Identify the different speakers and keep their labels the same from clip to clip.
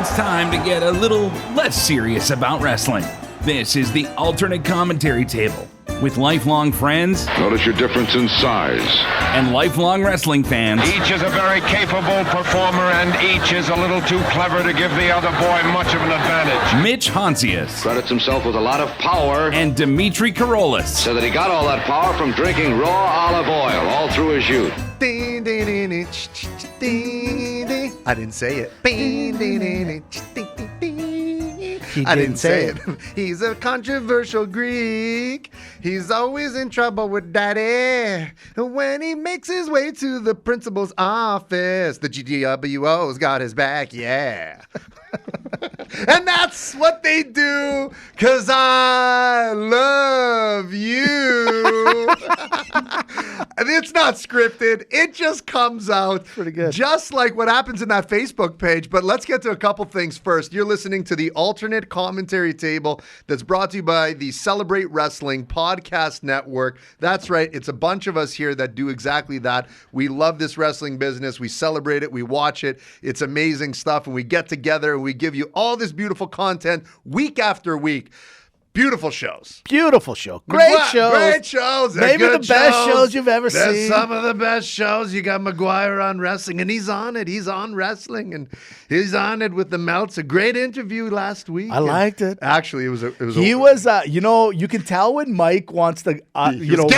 Speaker 1: it's time to get a little less serious about wrestling. This is the Alternate Commentary Table with lifelong friends.
Speaker 2: Notice your difference in size.
Speaker 1: And lifelong wrestling fans.
Speaker 3: Each is a very capable performer, and each is a little too clever to give the other boy much of an advantage.
Speaker 1: Mitch Honsius.
Speaker 2: Credits himself with a lot of power.
Speaker 1: And Dimitri Karolis.
Speaker 2: So that he got all that power from drinking raw olive oil all through his youth.
Speaker 4: I didn't say it.
Speaker 5: I didn't say
Speaker 4: it. He's a controversial Greek. He's always in trouble with daddy. When he makes his way to the principal's office, the GWO's got his back, yeah. And that's what they do, because I love you. It's not scripted. It just comes out.
Speaker 5: Pretty good.
Speaker 4: Just like what happens in that Facebook page. But let's get to a couple things first. You're listening to the Alternate Commentary Table that's brought to you by the Celebrate Wrestling Podcast Network. That's right. It's a bunch of us here that do exactly that. We love this wrestling business. We celebrate it. We watch it. It's amazing stuff. And we get together and we give you all this beautiful content week after week. Beautiful shows.
Speaker 5: Beautiful show. Great shows.
Speaker 4: Great shows. They're
Speaker 5: Maybe the best shows you've ever
Speaker 4: They're
Speaker 5: seen.
Speaker 4: some of the best shows. You got McGuire on wrestling, and he's on it. He's on wrestling, and he's on it with the Melts. A great interview last week.
Speaker 5: I liked it.
Speaker 4: Actually, it was.
Speaker 5: You can tell when Mike wants to,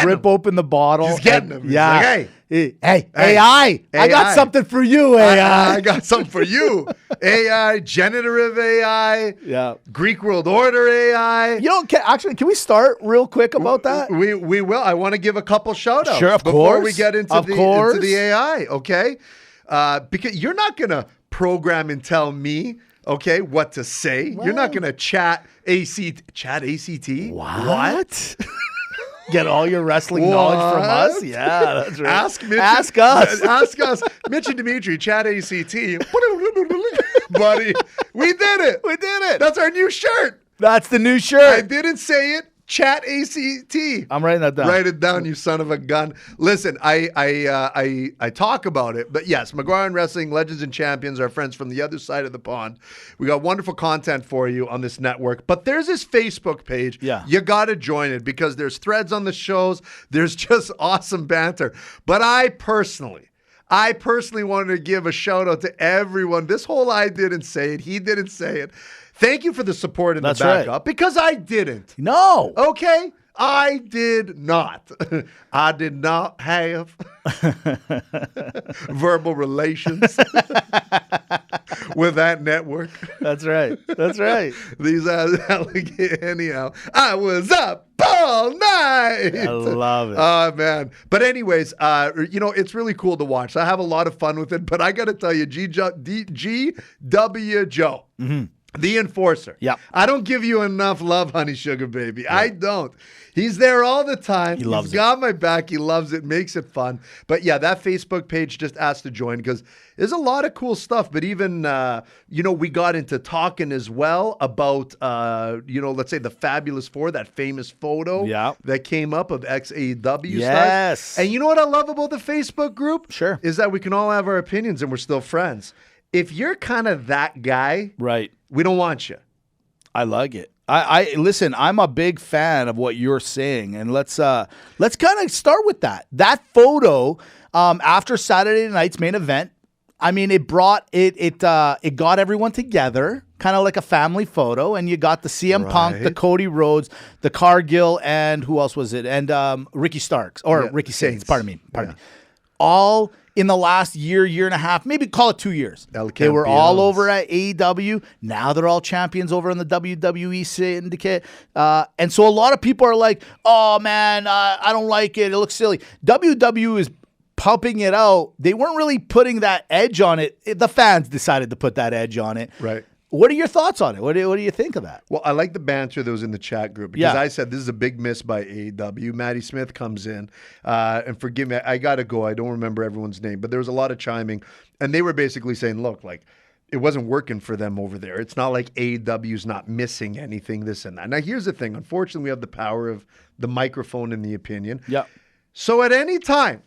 Speaker 5: rip open the bottle.
Speaker 4: He's getting him. He's
Speaker 5: Yeah.
Speaker 4: like, hey.
Speaker 5: Hey, AI, I got something for you, AI.
Speaker 4: I got something for you. AI, generative AI,
Speaker 5: Yeah.
Speaker 4: Greek World Order AI.
Speaker 5: Can we start real quick about that?
Speaker 4: We will. I want to give a couple shout outs
Speaker 5: Sure, of
Speaker 4: before
Speaker 5: course.
Speaker 4: we get into the AI, okay? Because you're not going to program and tell me, okay, what to say. You're not going to chat A.C.T.
Speaker 5: What? Get all your wrestling knowledge from us? Yeah, that's right.
Speaker 4: Ask
Speaker 5: us.
Speaker 4: Ask us. Mitch and Dimitri, chat A.C.T. Buddy, we did it.
Speaker 5: We did it.
Speaker 4: That's our new shirt.
Speaker 5: That's the new
Speaker 4: I
Speaker 5: shirt.
Speaker 4: didn't say it. Chat A.C.T.
Speaker 5: I'm writing that down.
Speaker 4: Write it down, you son of a gun. Listen, I talk about it, but yes, McGuire and Wrestling, Legends and Champions, our friends from the other side of the pond. We got wonderful content for you on this network, but there's this Facebook page.
Speaker 5: Yeah.
Speaker 4: You got to join it because there's threads on the shows. There's just awesome banter. But I personally wanted to give a shout out to everyone. This whole I didn't say it. He didn't say it. Thank you for the support and the backup because I didn't.
Speaker 5: No.
Speaker 4: Okay? I did not. I did not have verbal relations with that network.
Speaker 5: That's right. That's right.
Speaker 4: These anyhow. I was up all night.
Speaker 5: I love it.
Speaker 4: Oh, man. But anyways, it's really cool to watch. I have a lot of fun with it, but I got to tell you, GW Joe. Mm-hmm. The Enforcer.
Speaker 5: Yeah.
Speaker 4: I don't give you enough love, honey sugar baby. Yeah. I don't. He's there all the time. He's got my back. He loves it. Makes it fun. But yeah, that Facebook page just asked to join because there's a lot of cool stuff. But even, we got into talking as well about, let's say the Fabulous Four, that famous photo that came up of ex-AEW
Speaker 5: stars.
Speaker 4: And you know what I love about the Facebook group?
Speaker 5: Sure.
Speaker 4: Is that we can all have our opinions and we're still friends. If you're kind of that guy,
Speaker 5: right, we
Speaker 4: don't want you.
Speaker 5: I like it. I listen. I'm a big fan of what you're saying, and let's kind of start with that. That photo after Saturday night's main event. I mean, it brought it got everyone together, kind of like a family photo, and you got the CM Punk, the Cody Rhodes, the Cargill, and who else was it? And Ricky Starks or Ricky Saints. Pardon me. All in the last year and a half, maybe call it 2 years. They were all over at AEW. Now they're all champions over in the WWE syndicate. And so a lot of people are like, oh, man, I don't like it. It looks silly. WWE is pumping it out. They weren't really putting that edge on it. The fans decided to put that edge on it.
Speaker 4: Right.
Speaker 5: What are your thoughts on it? What do you think of that?
Speaker 4: Well, I like the banter that was in the chat group because I said this is a big miss by AEW. Maddie Smith comes in, and forgive me, I got to go. I don't remember everyone's name, but there was a lot of chiming, and they were basically saying, look, like, it wasn't working for them over there. It's not like AEW's not missing anything, this and that. Now, here's the thing. Unfortunately, we have the power of the microphone and the opinion.
Speaker 5: Yeah.
Speaker 4: So at any time,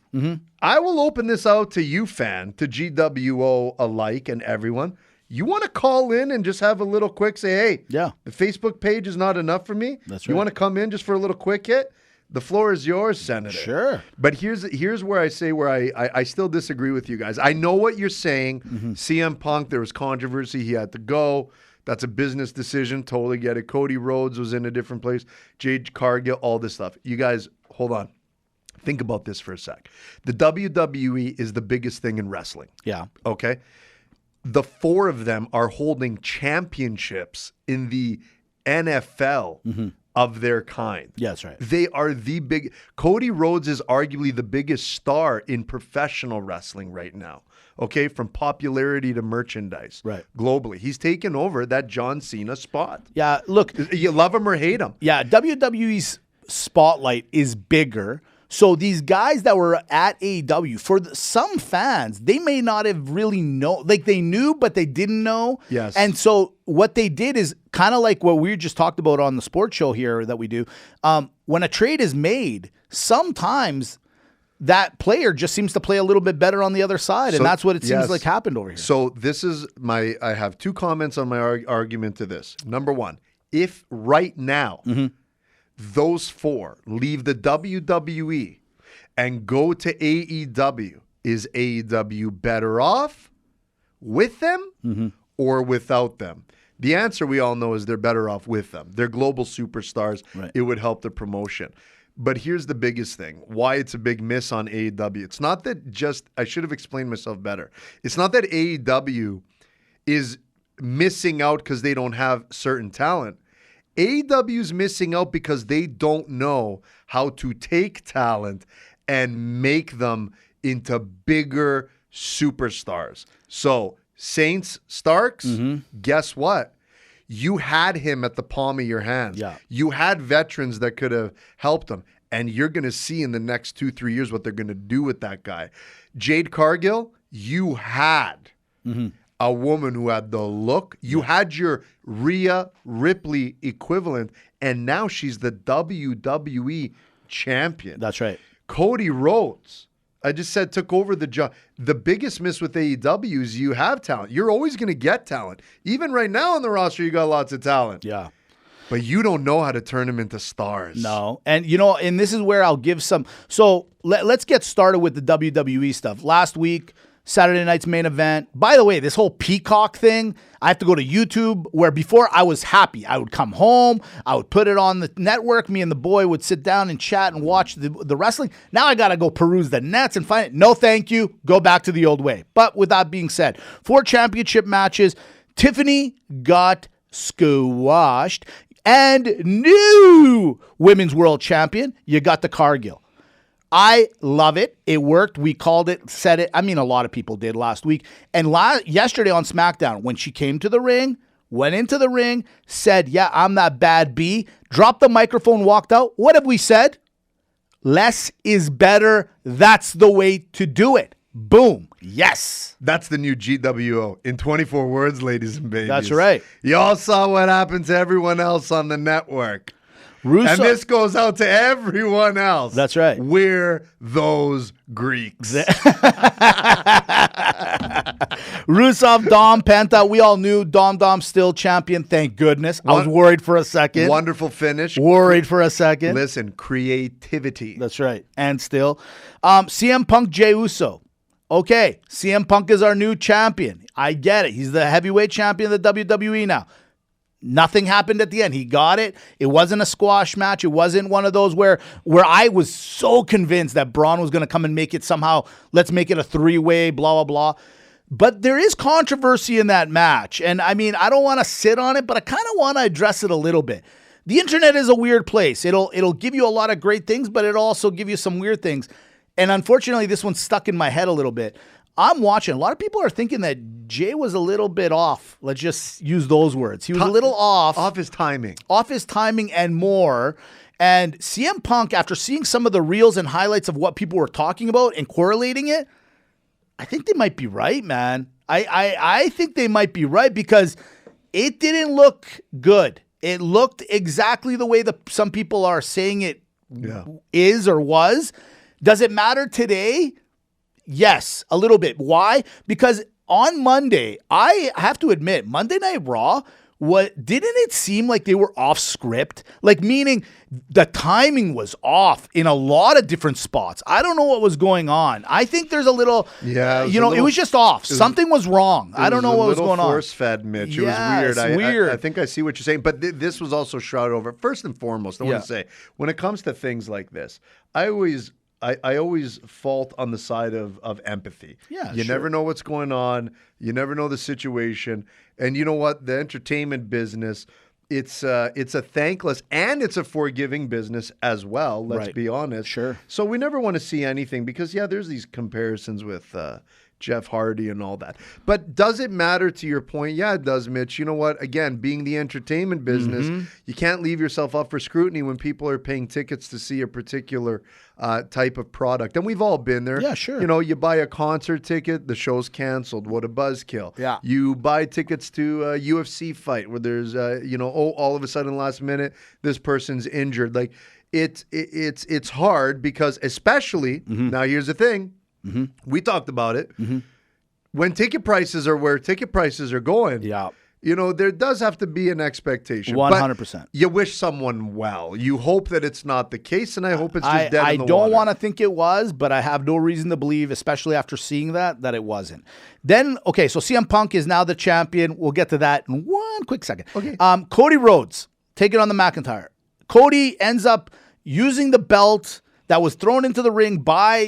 Speaker 4: I will open this out to you, fan, to GWO alike and everyone. You want to call in and just have a little quick say, hey,
Speaker 5: Yeah.
Speaker 4: the Facebook page is not enough for me.
Speaker 5: That's
Speaker 4: You
Speaker 5: right.
Speaker 4: want to come in just for a little quick hit? The floor is yours, Senator.
Speaker 5: Sure.
Speaker 4: But here's where I say where I still disagree with you guys. I know what you're saying. CM Punk, there was controversy. He had to go. That's a business decision. Totally get it. Cody Rhodes was in a different place. Jade Cargill, all this stuff. You guys, hold on. Think about this for a sec. The WWE is the biggest thing in wrestling.
Speaker 5: Yeah.
Speaker 4: Okay? The 4 of them are holding championships in the NFL of their kind.
Speaker 5: Yeah, that's right.
Speaker 4: They are the big. Cody Rhodes is arguably the biggest star in professional wrestling right now. Okay, from popularity to merchandise,
Speaker 5: Right.
Speaker 4: globally, he's taken over that John Cena spot.
Speaker 5: Yeah, look,
Speaker 4: You love him or hate him.
Speaker 5: yeah, WWE's spotlight is bigger. So these guys that were at AEW, for some fans, they may not have really known. Like they knew, but they didn't know.
Speaker 4: Yes.
Speaker 5: And so what they did is kind of like what we just talked about on the sports show here that we do. When a trade is made, sometimes that player just seems to play a little bit better on the other side.
Speaker 4: So-
Speaker 5: And that's what it seems
Speaker 4: yes.
Speaker 5: like happened over here.
Speaker 4: So this is I have 2 comments on my argument to this. Number 1, if right now those 4 leave the WWE and go to AEW, is AEW better off with them or without them? The answer we all know is they're better off with them. They're global superstars.
Speaker 5: Right.
Speaker 4: It would help the promotion. But here's the biggest thing, why it's a big miss on AEW. It's not that I should have explained myself better. It's not that AEW is missing out because they don't have certain talent. AEW's missing out because they don't know how to take talent and make them into bigger superstars. So, Saints Starks, guess what? You had him at the palm of your hands.
Speaker 5: Yeah.
Speaker 4: You had veterans that could have helped him. And you're going to see in the next 2-3 years what they're going to do with that guy. Jade Cargill, you had a woman who had the look. You had your Rhea Ripley equivalent, and now she's the WWE champion.
Speaker 5: That's right.
Speaker 4: Cody Rhodes, I just said, took over the job. The biggest miss with AEW is you have talent. You're always going to get talent. Even right now on the roster, you got lots of talent.
Speaker 5: Yeah.
Speaker 4: But you don't know how to turn them into stars.
Speaker 5: No. And, and this is where I'll give some. So let's get started with the WWE stuff. Last week, Saturday night's main event. By the way, this whole Peacock thing, I have to go to YouTube, where before I was happy. I would come home, I would put it on the network. Me and the boy would sit down and chat and watch the wrestling. Now I got to go peruse the nets and find it. No, thank you. Go back to the old way. But with that being said, 4 championship matches. Tiffany got squashed. And new women's world champion, you got the Cargill. I love it. It worked. We called it, said it. I mean, a lot of people did last week. And yesterday on SmackDown, when she came to the ring, went into the ring, said, yeah, I'm that bad B, dropped the microphone, walked out. What have we said? Less is better. That's the way to do it. Boom. Yes.
Speaker 4: That's the new GWO. In 24 words, ladies and babies.
Speaker 5: That's right.
Speaker 4: You all saw what happened to everyone else on the network.
Speaker 5: Russo,
Speaker 4: And this goes out to everyone else.
Speaker 5: That's right.
Speaker 4: We're those Greeks.
Speaker 5: Rusev, Dom, Penta, we all knew Dom still champion. Thank goodness. I was worried for a second.
Speaker 4: Wonderful finish.
Speaker 5: Worried for a second.
Speaker 4: Listen, creativity.
Speaker 5: That's right. And still. CM Punk, Jey Uso. Okay, CM Punk is our new champion. I get it. He's the heavyweight champion of the WWE now. Nothing happened at the end. He got it. It wasn't a squash match. It wasn't one of those where I was so convinced that Braun was going to come and make it somehow. Let's make it a 3-way, blah, blah, blah. But there is controversy in that match. And I mean, I don't want to sit on it, but I kind of want to address it a little bit. The internet is a weird place. It'll give you a lot of great things, but it'll also give you some weird things. And unfortunately, this one's stuck in my head a little bit. I'm watching. A lot of people are thinking that Jay was a little bit off. Let's just use those words. He was a little off.
Speaker 4: Off his timing.
Speaker 5: Off his timing and more. And CM Punk, after seeing some of the reels and highlights of what people were talking about and correlating it, I think they might be right, man. I think they might be right because it didn't look good. It looked exactly the way some people are saying it is or was. Does it matter today? Yes, a little bit. Why? Because on Monday, I have to admit, Monday Night Raw, didn't it seem like they were off script? Like, meaning the timing was off in a lot of different spots. I don't know what was going on. I think there's a little, it was just off. Something was wrong. I don't know what was going on.
Speaker 4: Force-fed, Mitch. It was weird.
Speaker 5: It's weird.
Speaker 4: I think I see what you're saying, but this was also shrouded over. First and foremost, I want to say, when it comes to things like this, I always fault on the side of empathy.
Speaker 5: Yeah,
Speaker 4: you never know what's going on. You never know the situation. And you know what? The entertainment business, it's a thankless and it's a forgiving business as well. Let's be honest.
Speaker 5: Sure.
Speaker 4: So we never want to see anything because, there's these comparisons with Jeff Hardy and all that. But does it matter to your point? Yeah, it does, Mitch. You know what? Again, being the entertainment business, you can't leave yourself up for scrutiny when people are paying tickets to see a particular type of product. And we've all been there.
Speaker 5: Yeah, sure.
Speaker 4: You know, you buy a concert ticket, the show's canceled. What a buzzkill.
Speaker 5: Yeah.
Speaker 4: You buy tickets to a UFC fight where there's, all of a sudden last minute, this person's injured. Like, it's hard because especially, now here's the thing, we talked about it. When ticket prices are where ticket prices are going, there does have to be an expectation.
Speaker 5: 100%.
Speaker 4: But you wish someone well. You hope that it's not the case, and I hope it's just dead in the water.
Speaker 5: I don't want to think it was, but I have no reason to believe, especially after seeing that it wasn't. Then, okay, so CM Punk is now the champion. We'll get to that in one quick second.
Speaker 4: Okay.
Speaker 5: Cody Rhodes taking on the McIntyre. Cody ends up using the belt that was thrown into the ring by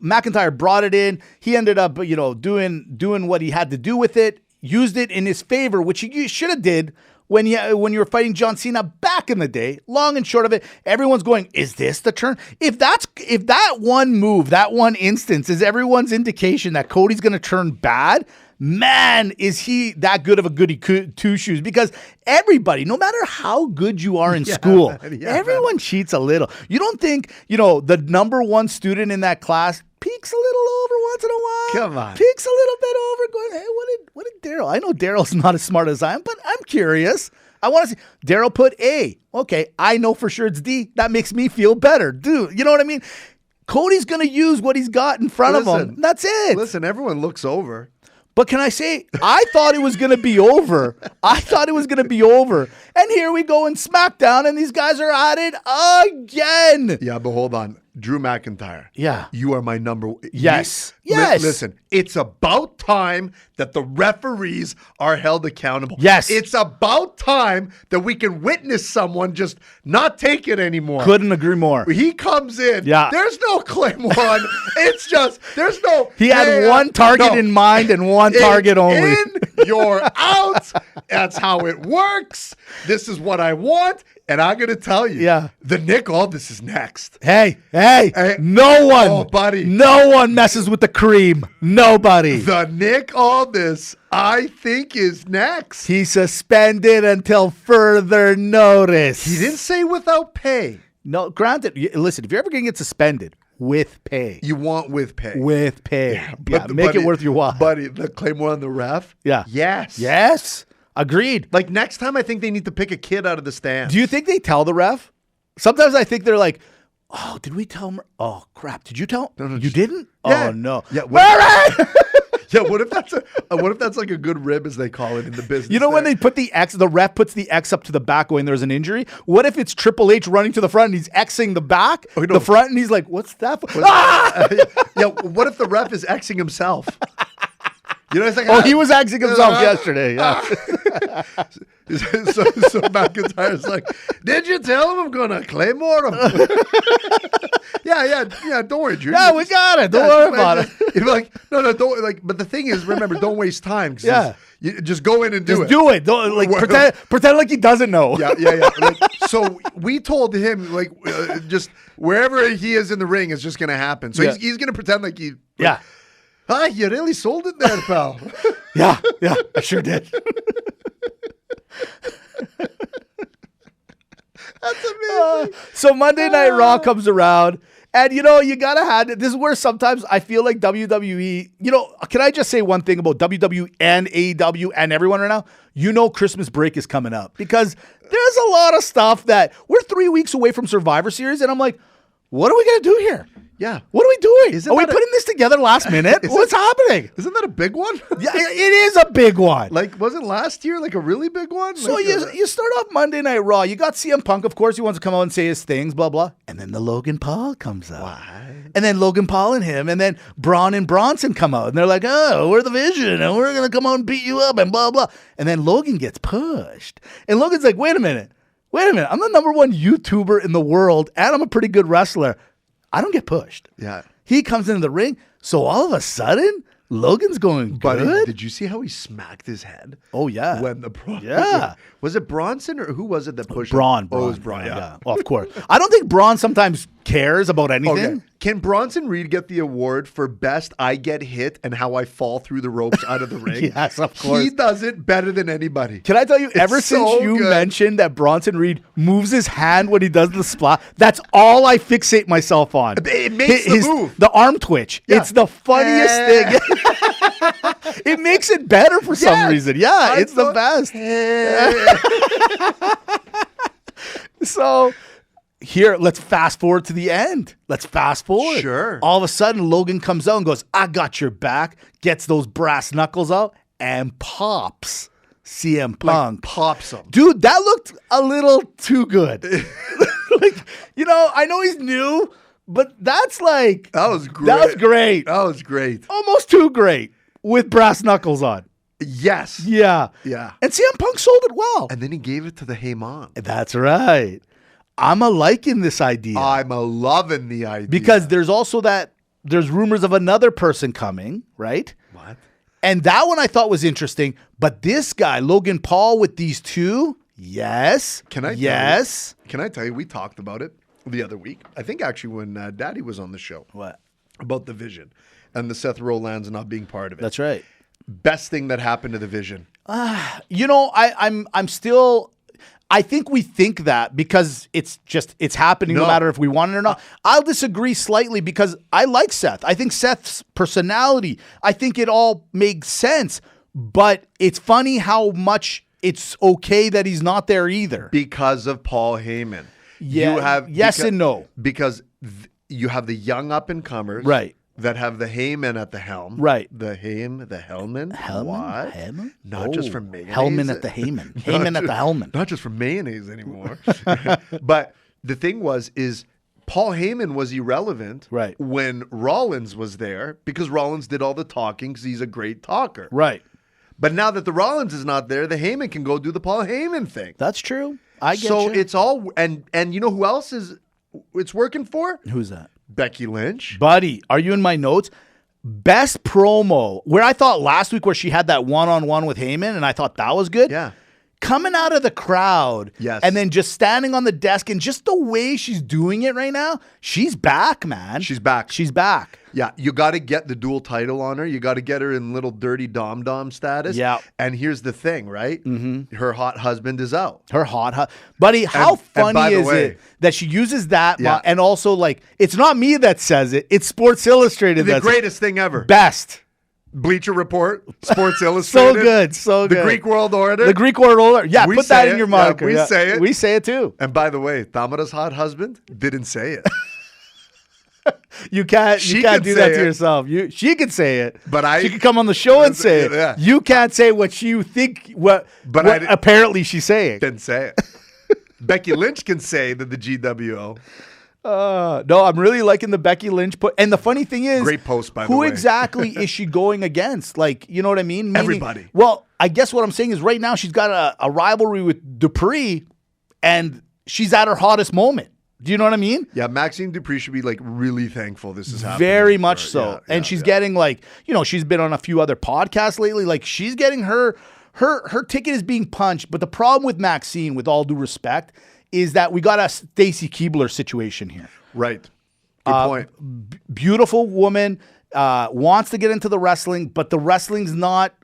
Speaker 5: McIntyre brought it in. He ended up, doing what he had to do with it, used it in his favor, which he should have did when you were fighting John Cena back in the day. Long and short of it, everyone's going, is this the turn? If that one move, that one instance is everyone's indication that Cody's going to turn bad, man, is he that good of a goody two-shoes? Because everybody, no matter how good you are in school, everyone cheats a little. You don't think, the number one student in that class peeks a little over once in a while?
Speaker 4: Come on.
Speaker 5: Peeks a little bit over going, hey, what did Daryl? I know Daryl's not as smart as I am, but I'm curious. I want to see. Daryl put A. Okay, I know for sure it's D. That makes me feel better. Dude, you know what I mean? Cody's going to use what he's got in front of him. That's it.
Speaker 4: Listen, everyone looks over.
Speaker 5: But can I say, I thought it was going to be over. And here we go in SmackDown, and these guys are at it again.
Speaker 4: Yeah, but hold on. Drew McIntyre.
Speaker 5: Yeah.
Speaker 4: You are my number one.
Speaker 5: Yes.
Speaker 4: Listen, it's about time that the referees are held accountable.
Speaker 5: Yes.
Speaker 4: It's about time that we can witness someone just not take it anymore.
Speaker 5: Couldn't agree more.
Speaker 4: He comes in.
Speaker 5: Yeah.
Speaker 4: There's no claim one. It's just, there's no.
Speaker 5: He had one target in mind and one target only.
Speaker 4: In, you're out. That's how it works. This is what I want. And I'm going to tell you, the Nick Aldis is next.
Speaker 5: Hey, no one.
Speaker 4: Oh, buddy.
Speaker 5: No one messes with the cream. Nobody.
Speaker 4: The Nick Aldis, I think, is next.
Speaker 5: He's suspended until further notice.
Speaker 4: He didn't say without pay.
Speaker 5: No, granted, listen, if you're ever going to get suspended, with pay.
Speaker 4: You want with pay.
Speaker 5: With pay. Yeah, make it worth your while.
Speaker 4: Buddy, the Claymore on the ref?
Speaker 5: Yeah. Yes. Agreed.
Speaker 4: Like, next time, I think they need to pick a kid out of the stands.
Speaker 5: Do you think they tell the ref? Sometimes I think they're like, oh, did we tell him? Oh, crap. Did you tell him?
Speaker 4: No,
Speaker 5: you didn't?
Speaker 4: Yeah.
Speaker 5: Oh, no.
Speaker 4: Yeah. What if that's like a good rib, as they call it in the business?
Speaker 5: You know when they put the X, the ref puts the X up to the back when there's an injury? What if it's Triple H running to the front and he's Xing the back, the front, and he's like, what's that for?
Speaker 4: What if the ref is Xing himself? It's like,
Speaker 5: he was Xing himself yesterday. Yeah.
Speaker 4: so McIntyre's like, did you tell him I'm going to Claymore him? yeah, don't worry, Drew.
Speaker 5: Yeah, we got it. Don't worry about it.
Speaker 4: You're like, no, don't, but the thing is, remember, don't waste time. You just go in and do it.
Speaker 5: Do it. Don't, pretend like he doesn't know.
Speaker 4: Yeah. So we told him, just wherever he is in the ring is just going to happen. So he's going to pretend like he...
Speaker 5: Yeah.
Speaker 4: You really sold it there, pal.
Speaker 5: Yeah, I sure did.
Speaker 4: That's amazing.
Speaker 5: So Monday Night Raw comes around, and you gotta have it. This is where sometimes I feel like WWE. Can I just say one thing about WWE and AEW and everyone right now? Christmas break is coming up because there's a lot of stuff that we're 3 weeks away from Survivor Series, and I'm like, what are we gonna do here? Yeah. What are we doing? Are we
Speaker 4: that
Speaker 5: putting this together last minute? What's happening?
Speaker 4: Isn't that a big one?
Speaker 5: Yeah, it is a big one.
Speaker 4: Like, wasn't last year like a really big one?
Speaker 5: So
Speaker 4: like,
Speaker 5: you start off Monday Night Raw. You got CM Punk, of course. He wants to come out and say his things, blah, blah. And then the Logan Paul comes out.
Speaker 4: What?
Speaker 5: And then Logan Paul and him. And then Braun and Bronson come out. And they're like, oh, we're the Vision. And we're going to come out and beat you up and blah, blah. And then Logan gets pushed. And Logan's like, wait a minute. I'm the number one YouTuber in the world. And I'm a pretty good wrestler. I don't get pushed.
Speaker 4: Yeah.
Speaker 5: He comes into the ring. So all of a sudden, Logan's going
Speaker 4: But
Speaker 5: good.
Speaker 4: did you see how he smacked his head?
Speaker 5: Oh, yeah.
Speaker 4: When the
Speaker 5: Yeah.
Speaker 4: Was it Bronson or who was it that pushed
Speaker 5: Braun.
Speaker 4: him? Oh, it was Braun. Yeah.
Speaker 5: Well, of course. I don't think Braun sometimes cares about anything.
Speaker 4: Okay. Can Bronson Reed get the award for best I get hit and how I fall through the ropes out of the ring?
Speaker 5: Yes, of course.
Speaker 4: He does it better than anybody.
Speaker 5: Can I tell you, ever
Speaker 4: It's
Speaker 5: since
Speaker 4: so
Speaker 5: you
Speaker 4: good.
Speaker 5: mentioned that Bronson Reed moves his hand when he does the splat, that's all I fixate myself on.
Speaker 4: It makes the move.
Speaker 5: The arm twitch.
Speaker 4: Yeah.
Speaker 5: It's the funniest thing. It makes it better for some
Speaker 4: Yes.
Speaker 5: reason. Yeah, it's the best. So here, let's fast forward to the end. Let's fast forward.
Speaker 4: Sure.
Speaker 5: All of a sudden, Logan comes out and goes, I got your back, gets those brass knuckles out, and pops CM Punk.
Speaker 4: Pops him.
Speaker 5: Dude, that looked a little too good. I know he's new, but that's like...
Speaker 4: That was great.
Speaker 5: That was great.
Speaker 4: That was great.
Speaker 5: Almost too great with brass knuckles on.
Speaker 4: Yes.
Speaker 5: Yeah.
Speaker 4: Yeah.
Speaker 5: And CM Punk sold it well.
Speaker 4: And then he gave it to the Heyman.
Speaker 5: That's right. I'm a liking this idea.
Speaker 4: I'm a loving the idea.
Speaker 5: Because there's also there's rumors of another person coming, right?
Speaker 4: What?
Speaker 5: And that one I thought was interesting. But this guy, Logan Paul, with these two, yes.
Speaker 4: Can I tell you, we talked about it the other week. I think actually when Daddy was on the show.
Speaker 5: What?
Speaker 4: About the Vision and the Seth Rollins not being part of it.
Speaker 5: That's right.
Speaker 4: Best thing that happened to the Vision.
Speaker 5: I'm still... I think we think that because it's happening no matter if we want it or not. I'll disagree slightly because I like Seth. I think Seth's personality, I think it all makes sense. But it's funny how much it's okay that he's not there either.
Speaker 4: Because of Paul Heyman.
Speaker 5: Yeah, and no.
Speaker 4: Because you have the young up-and-comers.
Speaker 5: Right.
Speaker 4: That have the Heyman at the helm.
Speaker 5: Right.
Speaker 4: The Hellman.
Speaker 5: Hellman?
Speaker 4: What?
Speaker 5: Hellman?
Speaker 4: Not just from mayonnaise.
Speaker 5: Hellman at the Heyman. Heyman at the Hellman.
Speaker 4: Not just from mayonnaise anymore. But the thing is Paul Heyman was irrelevant when Rollins was there because Rollins did all the talking because he's a great talker.
Speaker 5: Right.
Speaker 4: But now that the Rollins is not there, the Heyman can go do the Paul Heyman thing.
Speaker 5: That's true. I get
Speaker 4: so
Speaker 5: you.
Speaker 4: it's all and you know who else it's working for?
Speaker 5: Who's that?
Speaker 4: Becky Lynch.
Speaker 5: Buddy, are you in my notes? Best promo, where I thought last week where she had that one-on-one with Heyman, and I thought that was good.
Speaker 4: Yeah.
Speaker 5: Coming out of the crowd,
Speaker 4: yes,
Speaker 5: and then just standing on the desk, and just the way she's doing it right now, she's back, man.
Speaker 4: She's back.
Speaker 5: She's back.
Speaker 4: Yeah, you got to get the dual title on her. You got to get her in little dirty dom-dom status.
Speaker 5: Yeah.
Speaker 4: And here's the thing, right? Mm-hmm. Her hot husband is out.
Speaker 5: Buddy, how funny is it that she uses that?
Speaker 4: Yeah.
Speaker 5: And also, like, it's not me that says it. It's Sports Illustrated.
Speaker 4: The greatest thing ever.
Speaker 5: Best.
Speaker 4: Bleacher Report, Sports Illustrated.
Speaker 5: So good.
Speaker 4: The Greek World Order.
Speaker 5: The Greek World Order. Yeah, put that in your marker.
Speaker 4: We say it.
Speaker 5: We say it too.
Speaker 4: And by the way, Tamara's hot husband didn't say it.
Speaker 5: You can't do that to yourself. She can say it, but she can come on the show and say it. Yeah. You can't say what you think. What apparently she's saying.
Speaker 4: Didn't say it. Becky Lynch can say that the GWO.
Speaker 5: No, I'm really liking the Becky Lynch put. And the funny thing is,
Speaker 4: great post by the way.
Speaker 5: Who exactly is she going against? Like, you know what I mean? Meaning,
Speaker 4: everybody.
Speaker 5: Well, I guess what I'm saying is right now she's got a rivalry with Dupree, and she's at her hottest moment. Do you know what I mean?
Speaker 4: Yeah, Maxine Dupree should be like really thankful this is happening.
Speaker 5: Very much so. And she's getting like, she's been on a few other podcasts lately. Like she's getting her ticket is being punched. But the problem with Maxine, with all due respect, is that we got a Stacy Keibler situation here.
Speaker 4: Right. Good point.
Speaker 5: Beautiful woman, wants to get into the wrestling, but the wrestling's not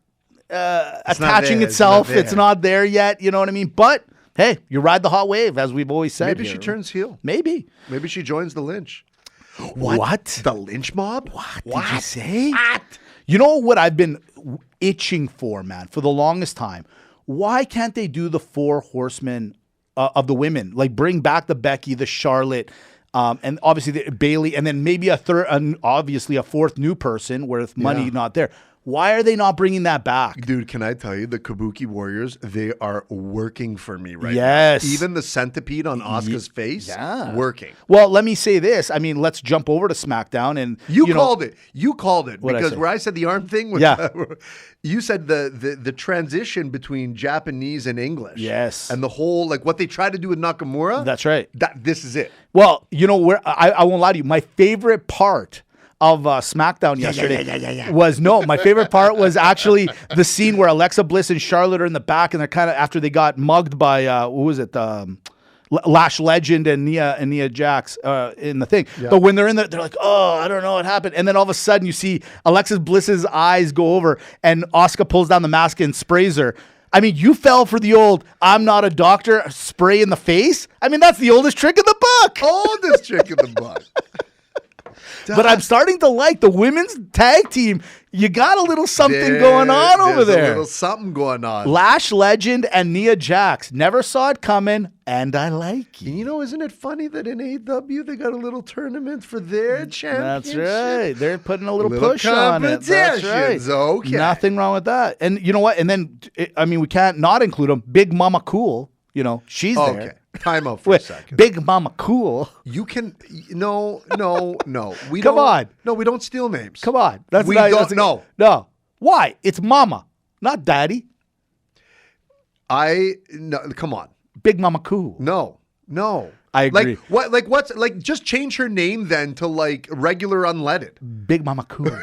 Speaker 5: attaching itself. It's not there yet. You know what I mean? But hey, you ride the hot wave, as we've always said.
Speaker 4: Maybe she turns heel.
Speaker 5: Maybe
Speaker 4: she joins the Lynch.
Speaker 5: What?
Speaker 4: The Lynch mob?
Speaker 5: What did you say? What? You know what I've been itching for, man, for the longest time? Why can't they do the 4 horsemen of the women? Like bring back the Becky, the Charlotte, And obviously Bailey, and then maybe a third, obviously a fourth new person with money not there. Why are they not bringing that back?
Speaker 4: Dude, can I tell you, the Kabuki Warriors, they are working for me right
Speaker 5: Yes.
Speaker 4: now. Even the centipede on Asuka's face, working.
Speaker 5: Well, let me say this. I mean, let's jump over to SmackDown. And
Speaker 4: You called it. You called it.
Speaker 5: What'd I
Speaker 4: Because
Speaker 5: say?
Speaker 4: where I said the arm thing was, you said the transition between Japanese and English.
Speaker 5: Yes.
Speaker 4: And the whole, like what they tried to do with Nakamura.
Speaker 5: That's right.
Speaker 4: This is it.
Speaker 5: Well, you know, where I won't lie to you. My favorite part of SmackDown yesterday was my favorite part was actually the scene where Alexa Bliss and Charlotte are in the back, and they're kind of after they got mugged by who was it, Lash Legend and Nia Jax in the thing. But when they're in there, they're like, oh, I don't know what happened, and then all of a sudden you see Alexa Bliss's eyes go over, and Asuka pulls down the mask and sprays her. I mean, you fell for the old "I'm not a doctor" spray in the face. I mean, that's the oldest trick in the book.
Speaker 4: Oldest trick in the book.
Speaker 5: But I'm starting to like the women's tag team. You got a little something going on over there.
Speaker 4: A little something going on.
Speaker 5: Lash Legend and Nia Jax. Never saw it coming, and I like it.
Speaker 4: And you know, isn't it funny that in AEW they got a little tournament for their championship?
Speaker 5: That's right. They're putting a little push on it. That's right.
Speaker 4: Okay.
Speaker 5: Nothing wrong with that. And you know what? And then, I mean, we can't not include them. Big Mama Cool. You know, she's there.
Speaker 4: Okay. Time out for a second.
Speaker 5: Big Mama Cool.
Speaker 4: You can no. We
Speaker 5: Come on.
Speaker 4: No, we don't steal names.
Speaker 5: Come on.
Speaker 4: No.
Speaker 5: Why? It's Mama, not Daddy.
Speaker 4: No. Come on.
Speaker 5: Big Mama Cool.
Speaker 4: No.
Speaker 5: I agree.
Speaker 4: What's just change her name then to like regular unleaded.
Speaker 5: Big Mama Cool.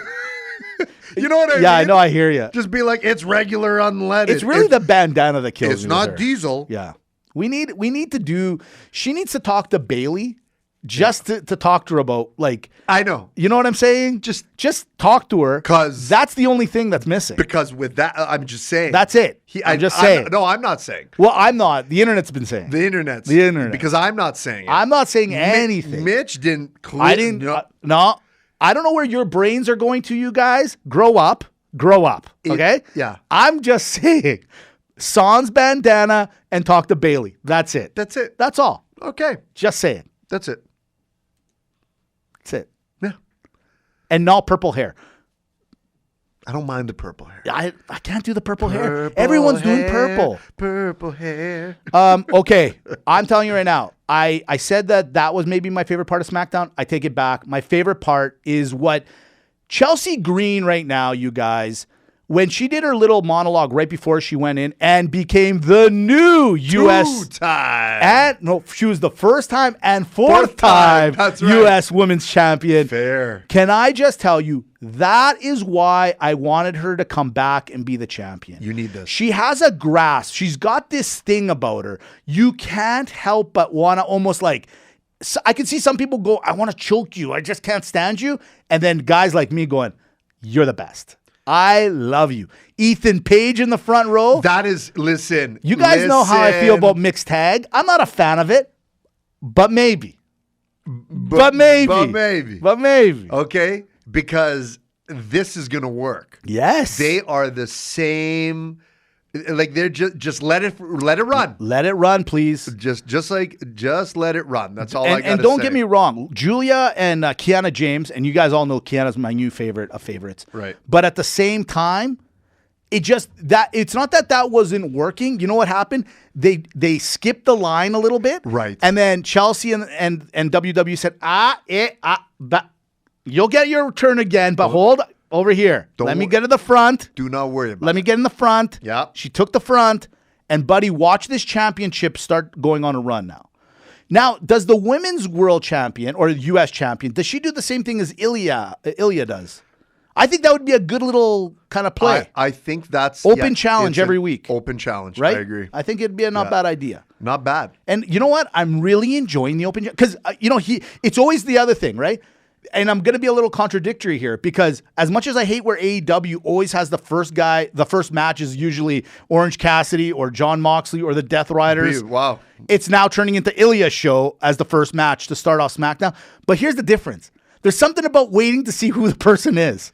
Speaker 4: You know what I mean?
Speaker 5: Yeah, I know. I hear you.
Speaker 4: Just be like, it's regular unleaded.
Speaker 5: It's really the bandana that kills
Speaker 4: It's
Speaker 5: me
Speaker 4: not
Speaker 5: with her.
Speaker 4: Diesel.
Speaker 5: Yeah. We need to do. She needs to talk to Bailey, just to talk to her about, like.
Speaker 4: I know.
Speaker 5: You know what I'm saying? Just talk to her,
Speaker 4: because
Speaker 5: that's the only thing that's missing.
Speaker 4: Because with that, I'm just saying.
Speaker 5: That's it. I'm just saying.
Speaker 4: I'm not saying.
Speaker 5: Well, I'm not. The internet's been saying.
Speaker 4: The internet. Because I'm not saying it.
Speaker 5: I'm not saying anything.
Speaker 4: Mitch didn't.
Speaker 5: I didn't. No. I don't know where your brains are going to, you guys. Grow up. Okay?
Speaker 4: Yeah.
Speaker 5: I'm just saying. Sans bandana and talk to Bailey. That's it.
Speaker 4: That's it.
Speaker 5: That's all.
Speaker 4: Okay.
Speaker 5: Just say it.
Speaker 4: That's it.
Speaker 5: That's it.
Speaker 4: Yeah.
Speaker 5: And not purple hair.
Speaker 4: I don't mind the purple hair.
Speaker 5: I can't do the purple hair. Everyone's doing purple.
Speaker 4: Purple hair.
Speaker 5: Okay. I'm telling you right now. I said that was maybe my favorite part of SmackDown. I take it back. My favorite part is what Chelsea Green right now, you guys, when she did her little monologue right before she went in and became the new U.S. She was the first time and fourth time
Speaker 4: That's right.
Speaker 5: U.S. Women's Champion.
Speaker 4: Fair.
Speaker 5: Can I just tell you, that is why I wanted her to come back and be the champion.
Speaker 4: You need this.
Speaker 5: She has a grasp. She's got this thing about her. You can't help but want to almost like, I can see some people go, I want to choke you. I just can't stand you. And then guys like me going, you're the best. I love you. Ethan Page in the front row.
Speaker 4: That is, listen.
Speaker 5: You guys know how I feel about mixed tag. I'm not a fan of it, but maybe. But maybe.
Speaker 4: Okay? Because this is going to work.
Speaker 5: Yes.
Speaker 4: They are the same. Like they're just let it run.
Speaker 5: Let it run, please.
Speaker 4: Just let it run. That's all I got to say.
Speaker 5: And don't get me wrong, Julia and Kiana James, and you guys all know Kiana's my new favorite of favorites.
Speaker 4: Right.
Speaker 5: But at the same time, it's not that wasn't working. You know what happened? They skipped the line a little bit.
Speaker 4: Right.
Speaker 5: And then Chelsea and WWE said, you'll get your turn again, but hold over here. Let me get to the front.
Speaker 4: Do not worry about it.
Speaker 5: Let me get in the front.
Speaker 4: Yeah.
Speaker 5: She took the front. And, buddy, watch this championship start going on a run now. Now, does the women's world champion or U.S. champion, does she do the same thing as Ilya does? I think that would be a good little kind of play.
Speaker 4: I think that's...
Speaker 5: Open challenge every week.
Speaker 4: Open challenge.
Speaker 5: Right?
Speaker 4: I agree.
Speaker 5: I think it'd be a not bad idea.
Speaker 4: Not bad.
Speaker 5: And you know what? I'm really enjoying the open... Because, it's always the other thing, right? And I'm going to be a little contradictory here because as much as I hate where AEW always has the first match is usually Orange Cassidy or John Moxley or the Death Riders.
Speaker 4: Wow.
Speaker 5: It's now turning into Ilya's show as the first match to start off SmackDown. But here's the difference. There's something about waiting to see who the person is.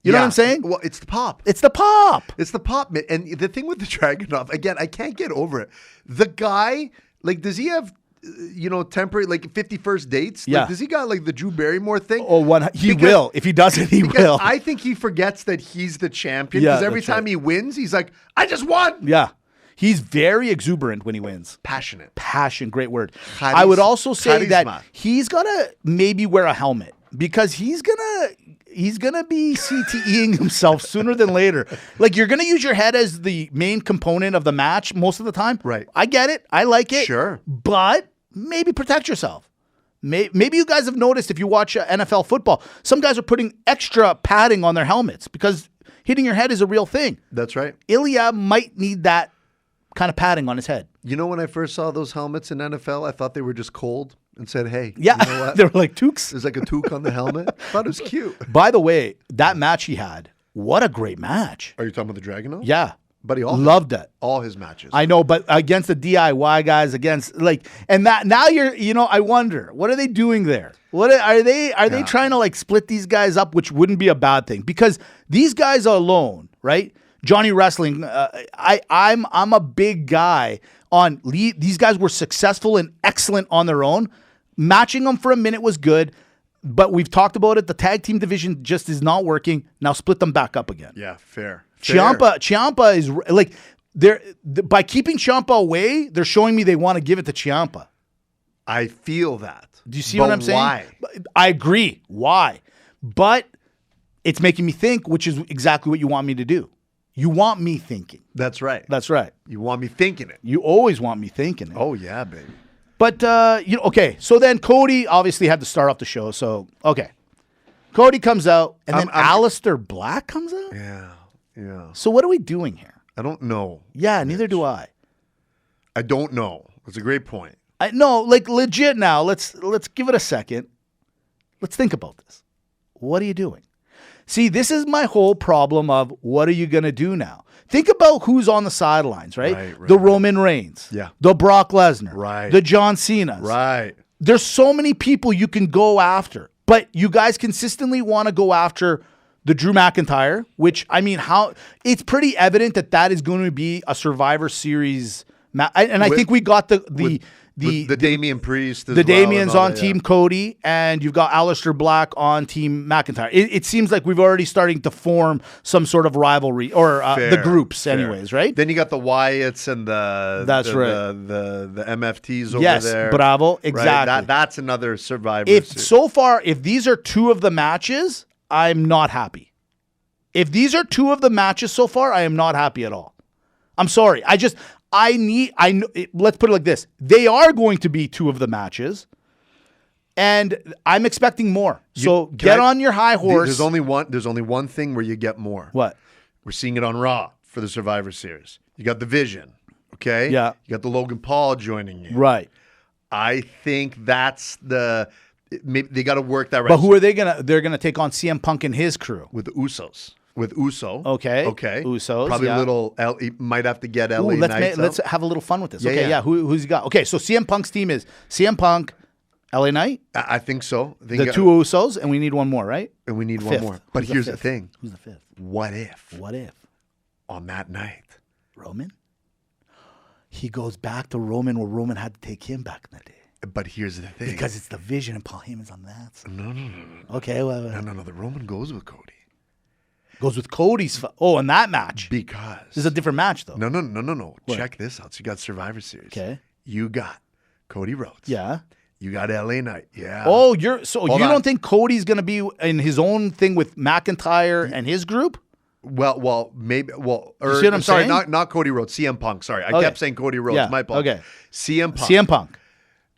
Speaker 5: You know what I'm saying?
Speaker 4: Well, it's the pop.
Speaker 5: It's the pop.
Speaker 4: It's the pop. And the thing with the Dragunov, again, I can't get over it. The guy, like, does he have temporary, like 51st dates?
Speaker 5: Yeah.
Speaker 4: Like, does he got like the Drew Barrymore thing?
Speaker 5: He will. If he doesn't, he will.
Speaker 4: I think he forgets that he's the champion
Speaker 5: Yeah,
Speaker 4: because every
Speaker 5: that's
Speaker 4: time
Speaker 5: right.
Speaker 4: he wins, he's like, I just won.
Speaker 5: Yeah. He's very exuberant when he wins.
Speaker 4: Passionate.
Speaker 5: Passion, great word.
Speaker 4: Charisma.
Speaker 5: I would also say
Speaker 4: Charisma.
Speaker 5: that he's gonna maybe wear a helmet because he's gonna be CTEing himself sooner than later. Like, you're gonna use your head as the main component of the match most of the time.
Speaker 4: Right.
Speaker 5: I get it. I like it.
Speaker 4: Sure.
Speaker 5: But maybe protect yourself. Maybe you guys have noticed if you watch NFL football, some guys are putting extra padding on their helmets because hitting your head is a real thing.
Speaker 4: That's right.
Speaker 5: Ilya might need that kind of padding on his head.
Speaker 4: You know, when I first saw those helmets in NFL, I thought they were just cold and said, hey,
Speaker 5: Yeah,
Speaker 4: you know what?
Speaker 5: they were like toques.
Speaker 4: There's like a toque on the helmet. Thought it was cute.
Speaker 5: By the way, that match he had, what a great match.
Speaker 4: Are you talking about the Dragunov?
Speaker 5: Yeah.
Speaker 4: Buddy,
Speaker 5: Loved it.
Speaker 4: all his matches.
Speaker 5: I know, but against the DIY guys, and that now I wonder, what are they doing there? Are they trying to like split these guys up, which wouldn't be a bad thing because these guys are alone, right? Johnny Wrestling, I'm a big guy on these guys were successful and excellent on their own. Matching them for a minute was good, but we've talked about it. The tag team division just is not working. Now split them back up again.
Speaker 4: Yeah, fair.
Speaker 5: Ciampa is like by keeping Ciampa away, they're showing me they want to give it to Ciampa.
Speaker 4: I feel that.
Speaker 5: Do you see what I'm saying?
Speaker 4: Why?
Speaker 5: I agree. Why? But it's making me think, which is exactly what you want me to do. You want me thinking.
Speaker 4: That's right.
Speaker 5: That's right.
Speaker 4: You want me thinking it.
Speaker 5: You always want me thinking it.
Speaker 4: Oh, yeah, baby.
Speaker 5: But, okay. So then Cody obviously had to start off the show. So, okay. Cody comes out, and then Aleister Black comes out?
Speaker 4: Yeah.
Speaker 5: So what are we doing here?
Speaker 4: I don't know.
Speaker 5: Yeah, neither do I.
Speaker 4: I don't know. That's a great point.
Speaker 5: No, like legit now. Let's give it a second. Let's think about this. What are you doing? See, this is my whole problem of what are you going to do now? Think about who's on the sidelines, right? The Roman Reigns.
Speaker 4: Yeah.
Speaker 5: The Brock Lesnar.
Speaker 4: Right.
Speaker 5: The John Cenas.
Speaker 4: Right.
Speaker 5: There's so many people you can go after, but you guys consistently want to go after the Drew McIntyre, which, I mean, it's pretty evident that is going to be a Survivor Series match. And I think we got the
Speaker 4: Damian Priest as
Speaker 5: the
Speaker 4: well
Speaker 5: Damian's
Speaker 4: and all
Speaker 5: on
Speaker 4: that,
Speaker 5: Team Cody, and you've got Aleister Black on Team McIntyre. It seems like we've already starting to form some sort of rivalry, or the groups anyways, right?
Speaker 4: Then you got the Wyatts and the MFTs over there.
Speaker 5: Yes, bravo, exactly.
Speaker 4: Right? That's another Survivor
Speaker 5: Series. If these are two of the matches, I'm not happy. If these are two of the matches so far, I am not happy at all. I'm sorry. Let's put it like this. They are going to be two of the matches, and I'm expecting more. So get on your high horse.
Speaker 4: There's only one thing where you get more.
Speaker 5: What?
Speaker 4: We're seeing it on Raw for the Survivor Series. You got the Vision, okay?
Speaker 5: Yeah.
Speaker 4: You got the Logan Paul joining you.
Speaker 5: Right.
Speaker 4: I think that's maybe they got to work that right.
Speaker 5: But who are they gonna? They're gonna take on CM Punk and his crew
Speaker 4: with the Usos. With Uso.
Speaker 5: Okay.
Speaker 4: Usos. Probably a little, he might have to get LA Knights.
Speaker 5: Let's have a little fun with this. Yeah. Who's he got? Okay, so CM Punk's team is CM Punk, LA Knight.
Speaker 4: I think so.
Speaker 5: The two Usos, and we need one more, right?
Speaker 4: And we need one more. But here's the thing.
Speaker 5: Who's the fifth?
Speaker 4: What if?
Speaker 5: On
Speaker 4: that night.
Speaker 5: Roman? He goes back to Roman where Roman had to take him back in the day.
Speaker 4: But here's the thing.
Speaker 5: Because it's the Vision and Paul Heyman's on that.
Speaker 4: No.
Speaker 5: Okay. Well,
Speaker 4: No. The Roman goes with Cody.
Speaker 5: Goes with Cody's. In that match.
Speaker 4: Because.
Speaker 5: This is a different match, though.
Speaker 4: No.
Speaker 5: What?
Speaker 4: Check this out. So you got Survivor Series.
Speaker 5: Okay.
Speaker 4: You got Cody Rhodes.
Speaker 5: Yeah.
Speaker 4: You got LA Knight. Yeah.
Speaker 5: Oh, you don't think Cody's going to be in his own thing with McIntyre and his group?
Speaker 4: Well, maybe. Well,
Speaker 5: you see what I'm saying?
Speaker 4: Not Cody Rhodes. CM Punk. Sorry, I kept saying Cody Rhodes.
Speaker 5: Yeah.
Speaker 4: My fault.
Speaker 5: Okay.
Speaker 4: CM
Speaker 5: Punk.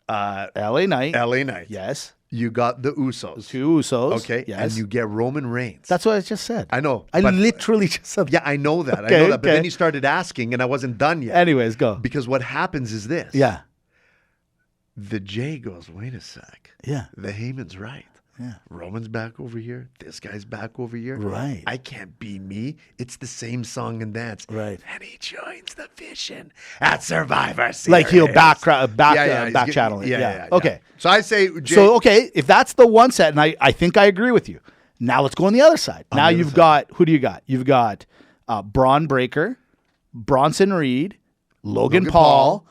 Speaker 5: LA Knight. Yes.
Speaker 4: You got the Usos.
Speaker 5: Two Usos.
Speaker 4: Okay.
Speaker 5: Yes.
Speaker 4: And you get Roman Reigns.
Speaker 5: That's what I just said.
Speaker 4: I know.
Speaker 5: I literally just said that.
Speaker 4: Yeah, I know that.
Speaker 5: Okay,
Speaker 4: But then you started asking, and I wasn't done yet.
Speaker 5: Anyways, go.
Speaker 4: Because what happens is this.
Speaker 5: Yeah.
Speaker 4: The Jay goes, wait a sec.
Speaker 5: Yeah.
Speaker 4: The Heyman's right.
Speaker 5: Yeah.
Speaker 4: Roman's back over here. This guy's back over here.
Speaker 5: Right.
Speaker 4: I can't be me. It's the same song and dance.
Speaker 5: Right.
Speaker 4: And he joins the Vision at Survivor Series.
Speaker 5: Like he'll back channel it. Yeah. Okay.
Speaker 4: So I say, Jay,
Speaker 5: if that's the one set, and I think I agree with you. Now let's go on the other side. Now you've got, who do you got? You've got Braun Breaker, Bronson Reed, Logan Paul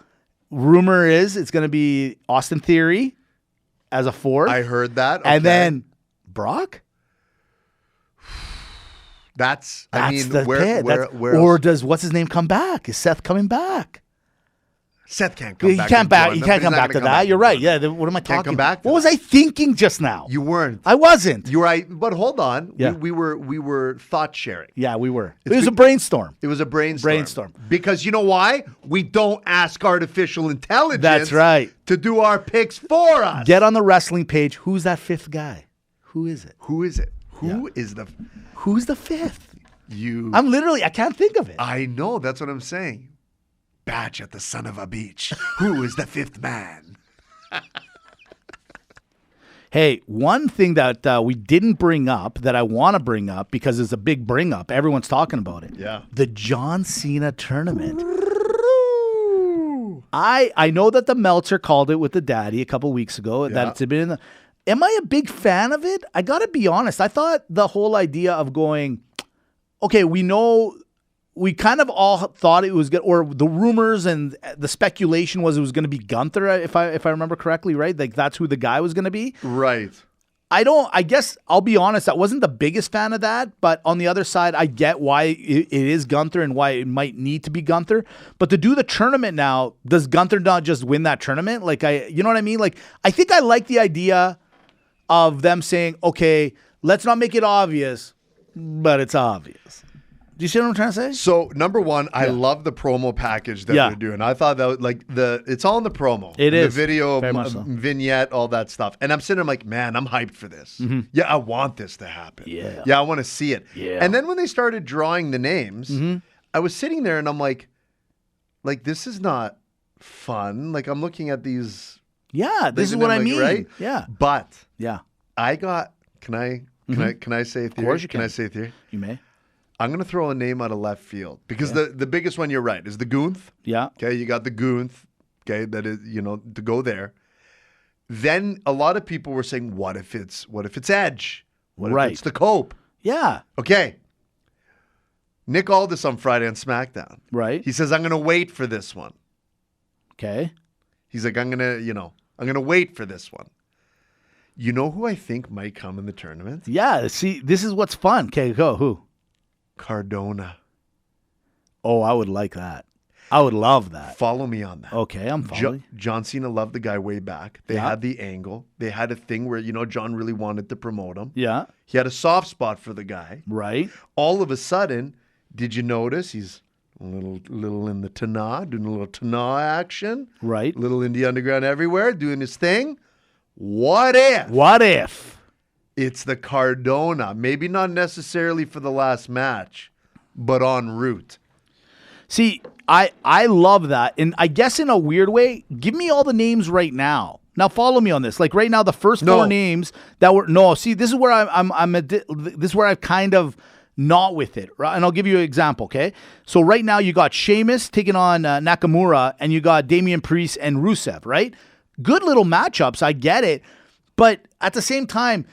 Speaker 5: rumor is it's going to be Austin Theory as a fourth.
Speaker 4: I heard that. Okay.
Speaker 5: And then Brock?
Speaker 4: That's
Speaker 5: That's
Speaker 4: I mean,
Speaker 5: the
Speaker 4: where,
Speaker 5: pit.
Speaker 4: where
Speaker 5: or
Speaker 4: else?
Speaker 5: does what's his name come back? Is Seth coming back?
Speaker 4: Seth can't come
Speaker 5: He
Speaker 4: back.
Speaker 5: can't
Speaker 4: and
Speaker 5: back.
Speaker 4: join
Speaker 5: He
Speaker 4: them,
Speaker 5: can't
Speaker 4: but
Speaker 5: come
Speaker 4: he's not
Speaker 5: back to
Speaker 4: gonna come
Speaker 5: that.
Speaker 4: back
Speaker 5: You're
Speaker 4: and
Speaker 5: right.
Speaker 4: join them.
Speaker 5: Yeah. What am I talking?
Speaker 4: come back to
Speaker 5: What was
Speaker 4: that.
Speaker 5: I thinking just now?
Speaker 4: You weren't.
Speaker 5: I wasn't.
Speaker 4: You were. But hold on.
Speaker 5: Yeah.
Speaker 4: We were thought sharing.
Speaker 5: Yeah, we were.
Speaker 4: It's
Speaker 5: It was a
Speaker 4: be-
Speaker 5: brainstorm.
Speaker 4: It was a brainstorm.
Speaker 5: Brainstorm.
Speaker 4: Because you know why? We don't ask artificial intelligence.
Speaker 5: That's right.
Speaker 4: To do our picks for us.
Speaker 5: Get on the wrestling page. Who's that fifth guy? Who is it?
Speaker 4: Who is it? Who is the
Speaker 5: Who's the fifth?
Speaker 4: you?
Speaker 5: I can't think of it.
Speaker 4: I know. That's what I'm saying. Batch at the son of a beach. Who is the fifth man?
Speaker 5: Hey, one thing that we didn't bring up that I want to bring up because it's a big bring up. Everyone's talking about it.
Speaker 4: Yeah.
Speaker 5: The John Cena tournament. I know that the Meltzer called it with the daddy a couple weeks ago.
Speaker 4: Yeah.
Speaker 5: That it's been in the. Am I a big fan of it? I got to be honest. I thought the whole idea of going, okay, we kind of all thought it was good, or the rumors and the speculation was it was going to be Gunther, if I remember correctly, right? Like that's who the guy was going to be.
Speaker 4: Right.
Speaker 5: I guess I'll be honest, I wasn't the biggest fan of that, but on the other side, I get why it is Gunther and why it might need to be Gunther. But to do the tournament now, does Gunther not just win that tournament? You know what I mean? Like, I think I like the idea of them saying, okay, let's not make it obvious, but it's obvious. Do you see what I'm trying to say?
Speaker 4: So number one, I love the promo package that they're doing. I thought that was it's all in the promo.
Speaker 5: It is.
Speaker 4: the video,
Speaker 5: Very much so.
Speaker 4: vignette, all that stuff. And I'm sitting there, I'm like, man, I'm hyped for this. Yeah, I want this to happen.
Speaker 5: Yeah.
Speaker 4: I want to see it.
Speaker 5: Yeah.
Speaker 4: And then when they started drawing the names, I was sitting there and I'm like, this is not fun. Like I'm looking at these.
Speaker 5: Yeah, this is what I mean.
Speaker 4: Right?
Speaker 5: Yeah.
Speaker 4: But
Speaker 5: Yeah.
Speaker 4: I got. Can I say a theory?
Speaker 5: course you
Speaker 4: Can I
Speaker 5: can.
Speaker 4: say a theory?
Speaker 5: You may.
Speaker 4: I'm going to throw a name out of left field because the biggest one, you're right, is the Goonth.
Speaker 5: Yeah.
Speaker 4: Okay, you got the Goonth. Okay, that is, to go there. Then a lot of people were saying, what if it's Edge? What
Speaker 5: Right.
Speaker 4: if it's the Cope?
Speaker 5: Yeah.
Speaker 4: Okay. Nick Aldis on Friday on SmackDown.
Speaker 5: Right.
Speaker 4: He says, I'm going to wait for this one.
Speaker 5: Okay.
Speaker 4: He's like, I'm going to wait for this one. You know who I think might come in the tournament?
Speaker 5: Yeah. See, this is what's fun. Okay, go. Who?
Speaker 4: Cardona.
Speaker 5: Oh, I would like that. I would love that.
Speaker 4: Follow me on that.
Speaker 5: Okay, I'm following.
Speaker 4: John Cena loved the guy way back. They
Speaker 5: Yeah.
Speaker 4: had the angle. They had a thing where, John really wanted to promote him.
Speaker 5: Yeah.
Speaker 4: He had a soft spot for the guy.
Speaker 5: Right.
Speaker 4: All of a sudden, did you notice he's a little in the Tana, doing a little Tana action?
Speaker 5: Right.
Speaker 4: Little Indie Underground everywhere, doing his thing. What if
Speaker 5: What if?
Speaker 4: it's the Cardona? Maybe not necessarily for the last match, but en route.
Speaker 5: See, I love that. And I guess in a weird way, give me all the names right now. Now follow me on this. Like right now, the first
Speaker 4: No.
Speaker 5: four names that were see, this is where this is where I'm kind of not with it. Right? And I'll give you an example, okay? So right now you got Sheamus taking on Nakamura, and you got Damian Priest and Rusev, right? Good little matchups, I get it. But at the same time,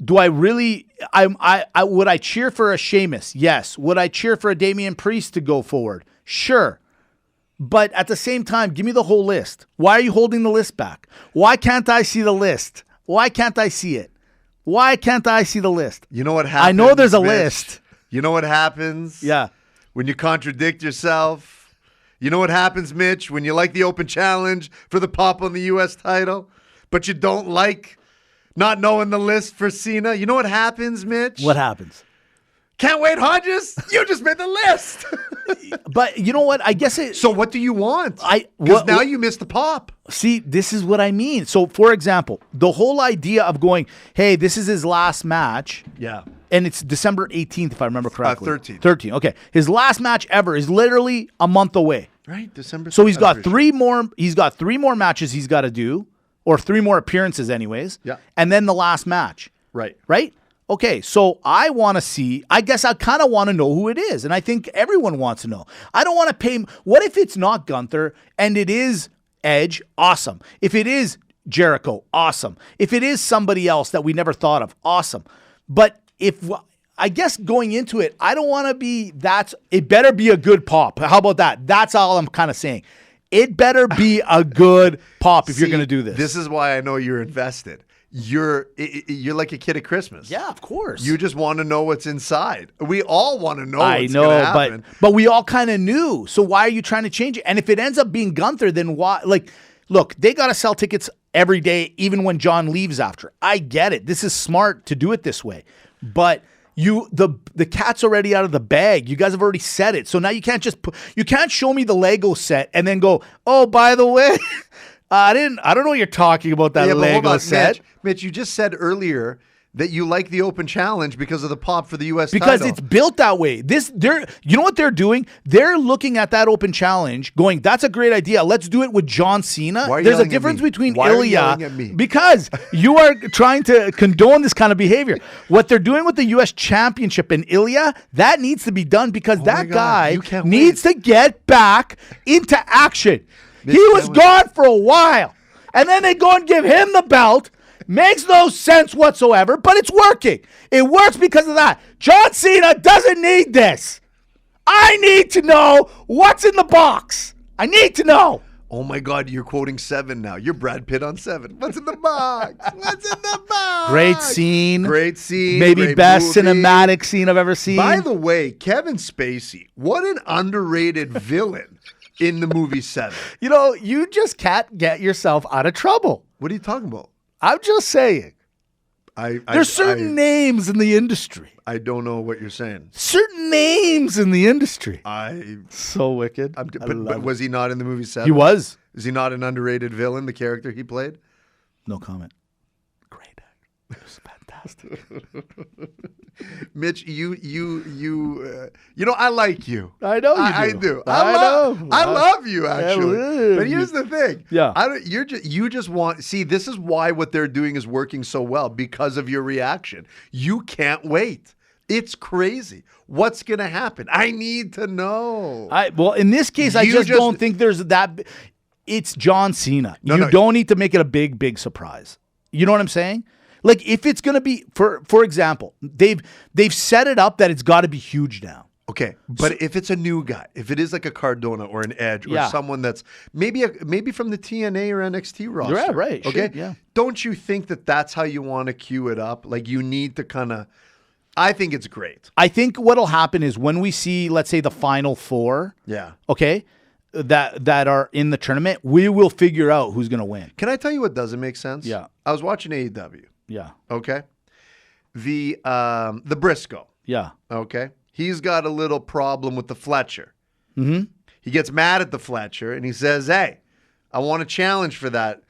Speaker 5: do I really I would I cheer for a Sheamus? Yes. Would I cheer for a Damian Priest to go forward? Sure. But at the same time, give me the whole list. Why are you holding the list back? Why can't I see the list? Why can't I see it? Why can't I see the list?
Speaker 4: You know what happens?
Speaker 5: I know there's a
Speaker 4: Mitch?
Speaker 5: list.
Speaker 4: You know what happens?
Speaker 5: Yeah.
Speaker 4: When you contradict yourself. You know what happens, Mitch, when you like the open challenge for the pop on the U.S. title, but you don't like not knowing the list for Cena? You know what happens, Mitch?
Speaker 5: What happens?
Speaker 4: Can't wait, Hodges. You just made the list.
Speaker 5: But you know what? I guess it.
Speaker 4: So what do you want?
Speaker 5: What-
Speaker 4: now you missed the pop.
Speaker 5: See, this is what I mean. So, for example, the whole idea of going, hey, this is his last match.
Speaker 4: Yeah.
Speaker 5: And it's December 18th, if I remember correctly.
Speaker 4: 13th.
Speaker 5: 13th. Okay. His last match ever is literally a month away.
Speaker 4: Right, December.
Speaker 5: So he's got
Speaker 4: 13th.
Speaker 5: three more. He's got three more matches he's got to do, or three more appearances, anyways.
Speaker 4: Yeah.
Speaker 5: And then the last match.
Speaker 4: Right.
Speaker 5: Right. Okay. So I want to see. I guess I kind of want to know who it is, and I think everyone wants to know. I don't want to pay. What if it's not Gunther and it is Edge? Awesome. If it is Jericho, awesome. If it is somebody else that we never thought of, awesome. But if I guess going into it, I don't want to be it better be a good pop. How about that? That's all I'm kind of saying. It better be a good pop if you're going to do this.
Speaker 4: This is why I know you're invested. You're like a kid at Christmas.
Speaker 5: Yeah, of course.
Speaker 4: You just want to know what's inside. We all want to know
Speaker 5: I
Speaker 4: what's
Speaker 5: know,
Speaker 4: going to happen.
Speaker 5: but we all kind of knew. So why are you trying to change it? And if it ends up being Gunther, then why? Like, look, they got to sell tickets every day, even when John leaves after. I get it. This is smart to do it this way. But the cat's already out of the bag. You guys have already said it. So now you can't you can't show me the Lego set and then go, oh, by the way, I don't know what you're talking about that Lego set.
Speaker 4: Mitch, you just said earlier that you like the Open Challenge because of the pop for the U.S.
Speaker 5: Because
Speaker 4: title.
Speaker 5: it's built that way. You know what they're doing? They're looking at that Open Challenge going, that's a great idea. Let's do it with John Cena.
Speaker 4: Why are you
Speaker 5: There's a
Speaker 4: yelling at
Speaker 5: difference
Speaker 4: me?
Speaker 5: between
Speaker 4: Why are you yelling
Speaker 5: Ilya.
Speaker 4: at me?
Speaker 5: Because you are trying to condone this kind of behavior. What they're doing with the U.S. Championship and Ilya, that needs to be done because that
Speaker 4: God,
Speaker 5: guy
Speaker 4: you can't
Speaker 5: needs to get back into action.
Speaker 4: Mitch,
Speaker 5: He was gone for a while. And then they go and give him the belt. Makes no sense whatsoever, but it's working. It works because of that. John Cena doesn't need this. I need to know what's in the box. I need to know.
Speaker 4: Oh my God, you're quoting Seven now. You're Brad Pitt on Seven. What's in the box? What's in the box?
Speaker 5: Great scene.
Speaker 4: Great scene.
Speaker 5: Maybe
Speaker 4: great
Speaker 5: best
Speaker 4: movie.
Speaker 5: cinematic scene I've ever seen.
Speaker 4: By the way, Kevin Spacey, what an underrated villain in the movie Seven.
Speaker 5: You know, you just can't get yourself out of trouble.
Speaker 4: What are you talking about?
Speaker 5: I'm just saying. There's certain names in the industry.
Speaker 4: I don't know what you're saying.
Speaker 5: Certain names in the industry.
Speaker 4: I
Speaker 5: So wicked.
Speaker 4: but was he not in the movie Seven?
Speaker 5: He was.
Speaker 4: Is he not an underrated villain, the character he played?
Speaker 5: No comment. Great actor. It was fantastic.
Speaker 4: Mitch, you know, I like you.
Speaker 5: I know you
Speaker 4: I
Speaker 5: do.
Speaker 4: do.
Speaker 5: know.
Speaker 4: I love you, actually.
Speaker 5: Yeah,
Speaker 4: But here's the thing.
Speaker 5: Yeah.
Speaker 4: You just want, see, this is why what they're doing is working so well, because of your reaction. You can't wait. It's crazy. What's going to happen? I need to know.
Speaker 5: Well, in this case, I
Speaker 4: You
Speaker 5: just
Speaker 4: just-
Speaker 5: don't think there's that. It's John Cena.
Speaker 4: No,
Speaker 5: you
Speaker 4: no.
Speaker 5: don't need to make it a big surprise. You know what I'm saying? Like if it's going to be, for example, they've set it up that it's got to be huge now.
Speaker 4: Okay, but if it's a new guy, if it is like a Cardona or an Edge or someone that's maybe from the TNA or NXT roster.
Speaker 5: Yeah, right.
Speaker 4: Okay,
Speaker 5: Sure, yeah.
Speaker 4: Don't you think that that's how you want to cue it up? Like you need to kind of. I think it's great.
Speaker 5: I think what'll happen is when we see, let's say, the final four.
Speaker 4: Yeah.
Speaker 5: Okay, that are in the tournament, we will figure out who's going to win.
Speaker 4: Can I tell you what doesn't make sense?
Speaker 5: Yeah.
Speaker 4: I was watching AEW.
Speaker 5: Yeah.
Speaker 4: Okay. The Briscoe.
Speaker 5: Yeah.
Speaker 4: Okay. He's got a little problem with the Fletcher.
Speaker 5: Mm-hmm.
Speaker 4: He gets mad at the Fletcher and he says, "Hey, I want a challenge for that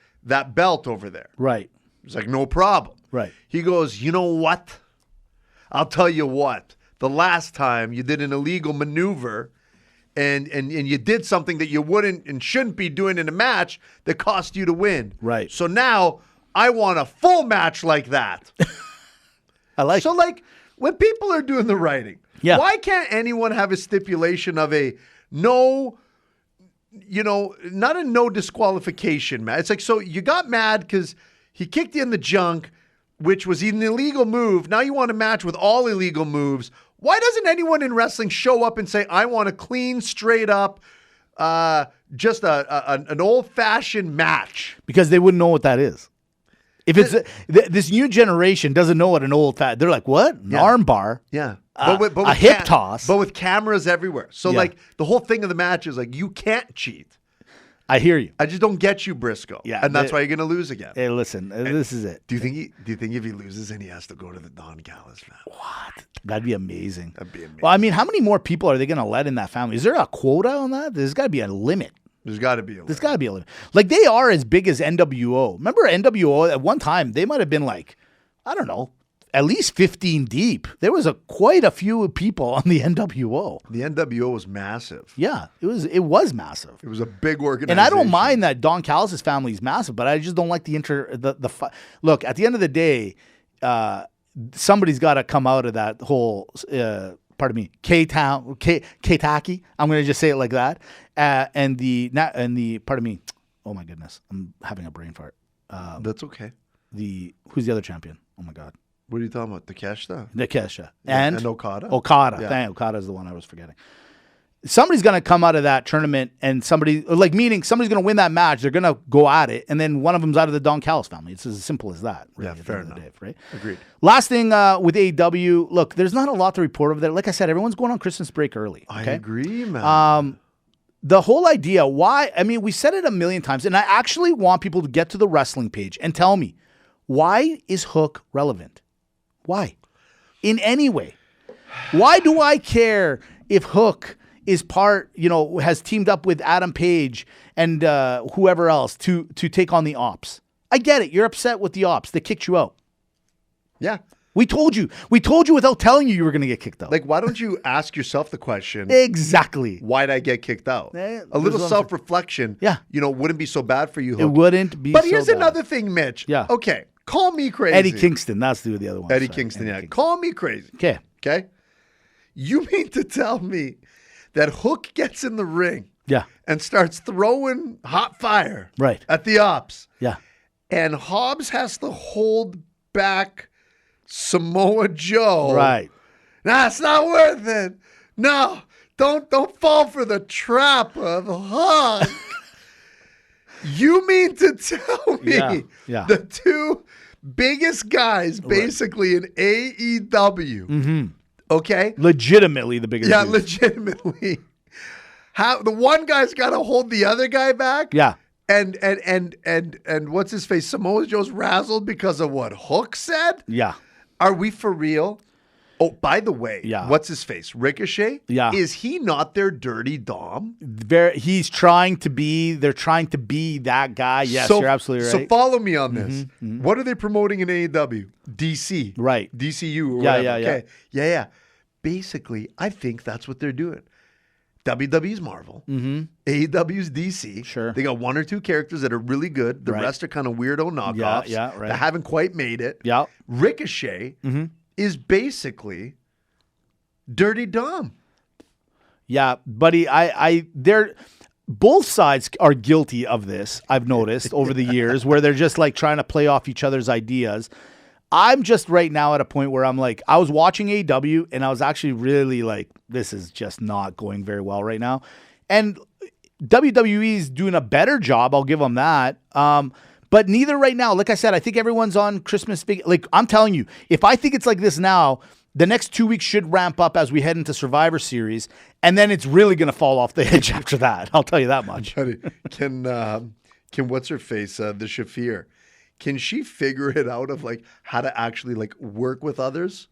Speaker 4: belt over there."
Speaker 5: Right.
Speaker 4: He's like, "No problem."
Speaker 5: Right.
Speaker 4: He goes, "You know what? I'll tell you what. The last time you did an illegal maneuver and you did something that you wouldn't and shouldn't be doing in a match that cost you to win.
Speaker 5: Right.
Speaker 4: So now I want a full match like that."
Speaker 5: I like.
Speaker 4: So like when people are doing the writing,
Speaker 5: Yeah.
Speaker 4: why can't anyone have a stipulation of a no, not a no disqualification match? It's like, so you got mad because he kicked you in the junk, which was an illegal move. Now you want a match with all illegal moves. Why doesn't anyone in wrestling show up and say, "I want a clean, straight up, just an old-fashioned match"?
Speaker 5: Because they wouldn't know what that is. If it's this new generation doesn't know what an old fat, they're like, what? An arm bar?
Speaker 4: Yeah.
Speaker 5: But a hip toss.
Speaker 4: But with cameras everywhere. So
Speaker 5: Yeah.
Speaker 4: like the whole thing of the match is like, you can't cheat.
Speaker 5: I hear you.
Speaker 4: I just don't get you, Briscoe.
Speaker 5: Yeah,
Speaker 4: And that's why you're going to lose again.
Speaker 5: Hey, listen, this is it.
Speaker 4: Do you think if he loses and he has to go to the Don Callis family?
Speaker 5: What? That'd be amazing.
Speaker 4: That'd be amazing.
Speaker 5: Well, I mean, how many more people are they going to let in that family? Is there a quota on that? There's got to be a limit.
Speaker 4: There's got to be a
Speaker 5: There's got to be a limit. Like they are as big as NWO. Remember NWO at one time? They might have been like, I don't know, at least 15 deep. There was quite a few people on the NWO.
Speaker 4: The NWO was massive.
Speaker 5: Yeah, it was massive.
Speaker 4: It was a big organization.
Speaker 5: And I don't mind that Don Callis' family is massive, but I just don't like look, at the end of the day, somebody's got to come out of that whole pardon me, K-Taki. I'm going to just say it like that. And the pardon me. Oh my goodness, I'm having a brain fart.
Speaker 4: That's okay.
Speaker 5: Who's the other champion? Oh my God.
Speaker 4: What are you talking about? Takeshita?
Speaker 5: Takeshita.
Speaker 4: And Okada?
Speaker 5: Okada.
Speaker 4: Yeah.
Speaker 5: Dang, Okada is the one I was forgetting. somebody's going to come out of that tournament and somebody's going to win that match. They're going to go at it. And then one of them's out of the Don Callis family. It's as simple as that. Really,
Speaker 4: Yeah, fair enough.
Speaker 5: Day, right?
Speaker 4: Agreed.
Speaker 5: Last thing with AEW, look, there's not a lot to report over there. Like I said, everyone's going on Christmas break early. Okay?
Speaker 4: I agree, man.
Speaker 5: The whole idea, we said it a million times, and I actually want people to get to the wrestling page and tell me, why is Hook relevant? Why? In any way. Why do I care if Hook is has teamed up with Adam Page and whoever else to take on the Ops? I get it. You're upset with the Ops. They kicked you out.
Speaker 4: Yeah.
Speaker 5: We told you. We told you without telling you were going to get kicked out.
Speaker 4: Like, why don't you ask yourself the question?
Speaker 5: Exactly.
Speaker 4: Why'd I get kicked out?
Speaker 5: Eh,
Speaker 4: A little
Speaker 5: there's
Speaker 4: self-reflection,
Speaker 5: Yeah.
Speaker 4: Wouldn't be so bad for you,
Speaker 5: It
Speaker 4: Hook.
Speaker 5: wouldn't be
Speaker 4: But
Speaker 5: so
Speaker 4: here's
Speaker 5: bad.
Speaker 4: another thing, Mitch.
Speaker 5: Yeah.
Speaker 4: Okay. Call me crazy.
Speaker 5: Eddie Kingston. That's the other one.
Speaker 4: Eddie
Speaker 5: Sorry,
Speaker 4: Kingston, yeah.
Speaker 5: Kingston.
Speaker 4: Call me crazy.
Speaker 5: Okay.
Speaker 4: Okay? You mean to tell me that Hook gets in the ring
Speaker 5: Yeah.
Speaker 4: and starts throwing hot fire
Speaker 5: Right.
Speaker 4: at the Ops,
Speaker 5: Yeah.
Speaker 4: and Hobbs has to hold back Samoa Joe?
Speaker 5: Right.
Speaker 4: Nah, it's not worth it. No, don't fall for the trap of Hook. You mean to tell me
Speaker 5: Yeah.
Speaker 4: the two biggest guys basically in AEW, okay?
Speaker 5: Legitimately the biggest.
Speaker 4: Yeah,
Speaker 5: dude.
Speaker 4: legitimately. How the one guy's got to hold the other guy back?
Speaker 5: Yeah.
Speaker 4: And what's his face? Samoa Joe's razzled because of what Hook said?
Speaker 5: Yeah.
Speaker 4: Are we for real? Oh, by the way,
Speaker 5: Yeah.
Speaker 4: what's his face? Ricochet?
Speaker 5: Yeah.
Speaker 4: Is he not their dirty Dom?
Speaker 5: He's trying to be. They're trying to be that guy. Yes, you're absolutely right.
Speaker 4: So follow me on this. What are they promoting in AEW? DC.
Speaker 5: Right.
Speaker 4: DCU or
Speaker 5: Yeah,
Speaker 4: whatever.
Speaker 5: yeah, yeah.
Speaker 4: Okay. Yeah. Basically, I think that's what they're doing. WWE's Marvel. AEW's DC.
Speaker 5: Sure.
Speaker 4: They got one or two characters that are really good. The
Speaker 5: Right.
Speaker 4: rest are kind of weirdo knockoffs.
Speaker 5: Yeah, right.
Speaker 4: That haven't quite made it.
Speaker 5: Yeah.
Speaker 4: Ricochet is basically Dirty Dom.
Speaker 5: Yeah, buddy. They're both sides are guilty of this. I've noticed over the years where they're just like trying to play off each other's ideas. I'm just right now at a point where I'm like, I was watching AEW and I was actually really like, this is just not going very well right now. And WWE's doing a better job. I'll give them that. But neither right now. Like I said, I think everyone's on Christmas. Like I'm telling you, if I think it's like this now, the next 2 weeks should ramp up as we head into Survivor Series, and then it's really going to fall off the edge after that. I'll tell you that much.
Speaker 4: Can what's her face? The Shafir. Can she figure it out of like how to actually like work with others?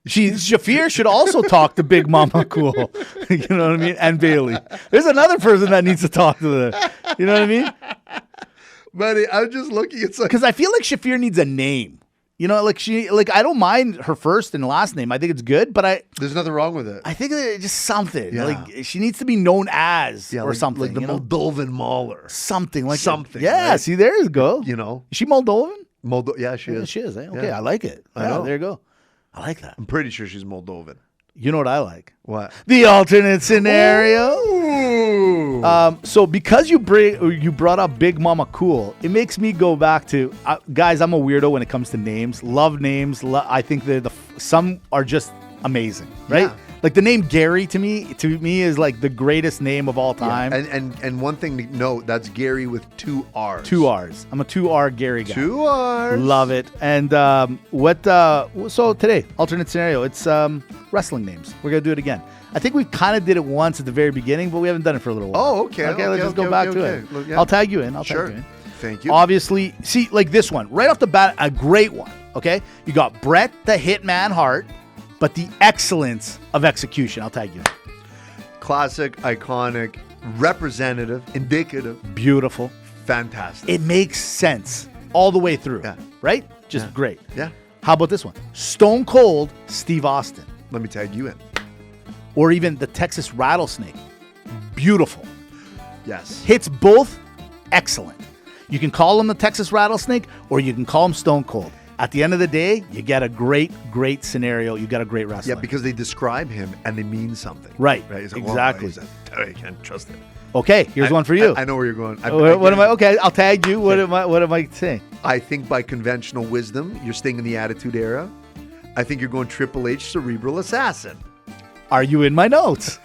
Speaker 5: Shafir should also talk to Big Mama Cool. You know what I mean? And Bailey. There's another person that needs to talk to the. You know what I mean?
Speaker 4: Buddy, I'm just looking. It's like
Speaker 5: Because I feel like Shafir needs a name. You know, like I don't mind her first and last name. I think it's good, but
Speaker 4: there's nothing wrong with it.
Speaker 5: I think it's just something.
Speaker 4: Yeah.
Speaker 5: Like she needs to be known as or
Speaker 4: like,
Speaker 5: something.
Speaker 4: like the
Speaker 5: you know?
Speaker 4: Moldovan Mauler.
Speaker 5: Something like
Speaker 4: Something,
Speaker 5: Yeah,
Speaker 4: right?
Speaker 5: see, there you go.
Speaker 4: You know,
Speaker 5: Is she Moldovan?
Speaker 4: Yeah, she
Speaker 5: Yeah,
Speaker 4: is.
Speaker 5: she is. Eh? Okay,
Speaker 4: Yeah.
Speaker 5: I like it.
Speaker 4: I
Speaker 5: Yeah,
Speaker 4: know.
Speaker 5: there you go. I like that.
Speaker 4: I'm pretty sure she's Moldovan.
Speaker 5: You know what I like?
Speaker 4: What?
Speaker 5: The alternate scenario.
Speaker 4: Ooh.
Speaker 5: So because you brought up Big Mama Cool, it makes me go back to guys. I'm a weirdo when it comes to names. Love names. I think some are just amazing, right?
Speaker 4: Yeah.
Speaker 5: Like the name Gary to me is like the greatest name of all time.
Speaker 4: And one thing to note, that's Gary with 2 R's.
Speaker 5: 2 R's. I'm a 2R Gary guy.
Speaker 4: 2 R's.
Speaker 5: Love it. And so today, alternate scenario, it's wrestling names. We're going to do it again. I think we kind of did it once at the very beginning, but we haven't done it for a little while.
Speaker 4: Oh, okay.
Speaker 5: Okay, let's just go back to it.
Speaker 4: Look, yeah.
Speaker 5: I'll tag you in.
Speaker 4: Sure.
Speaker 5: Tag you in.
Speaker 4: Thank you.
Speaker 5: Obviously, see, like this one, right off the bat, a great one, okay? You got Bret the Hitman Hart, but the excellence of execution. I'll tag you in.
Speaker 4: Classic, iconic, representative, indicative,
Speaker 5: Beautiful.
Speaker 4: fantastic.
Speaker 5: It makes sense all the way through,
Speaker 4: Yeah.
Speaker 5: right? Just great.
Speaker 4: Yeah.
Speaker 5: How about this one? Stone Cold Steve Austin.
Speaker 4: Let me tag you in.
Speaker 5: Or even the Texas Rattlesnake. Beautiful.
Speaker 4: Yes.
Speaker 5: Hits both excellent. You can call him the Texas Rattlesnake or you can call him Stone Cold. At the end of the day, you get a great scenario. You got a great wrestler.
Speaker 4: Yeah, because they describe him and they mean something.
Speaker 5: Right.
Speaker 4: It's like,
Speaker 5: Exactly.
Speaker 4: I can't trust it.
Speaker 5: Okay, here's one for you.
Speaker 4: I know where you're going.
Speaker 5: What am I? Okay, I'll tag you. What am I saying?
Speaker 4: I think by conventional wisdom, you're staying in the Attitude Era. I think you're going Triple H Cerebral Assassin.
Speaker 5: Are you in my notes?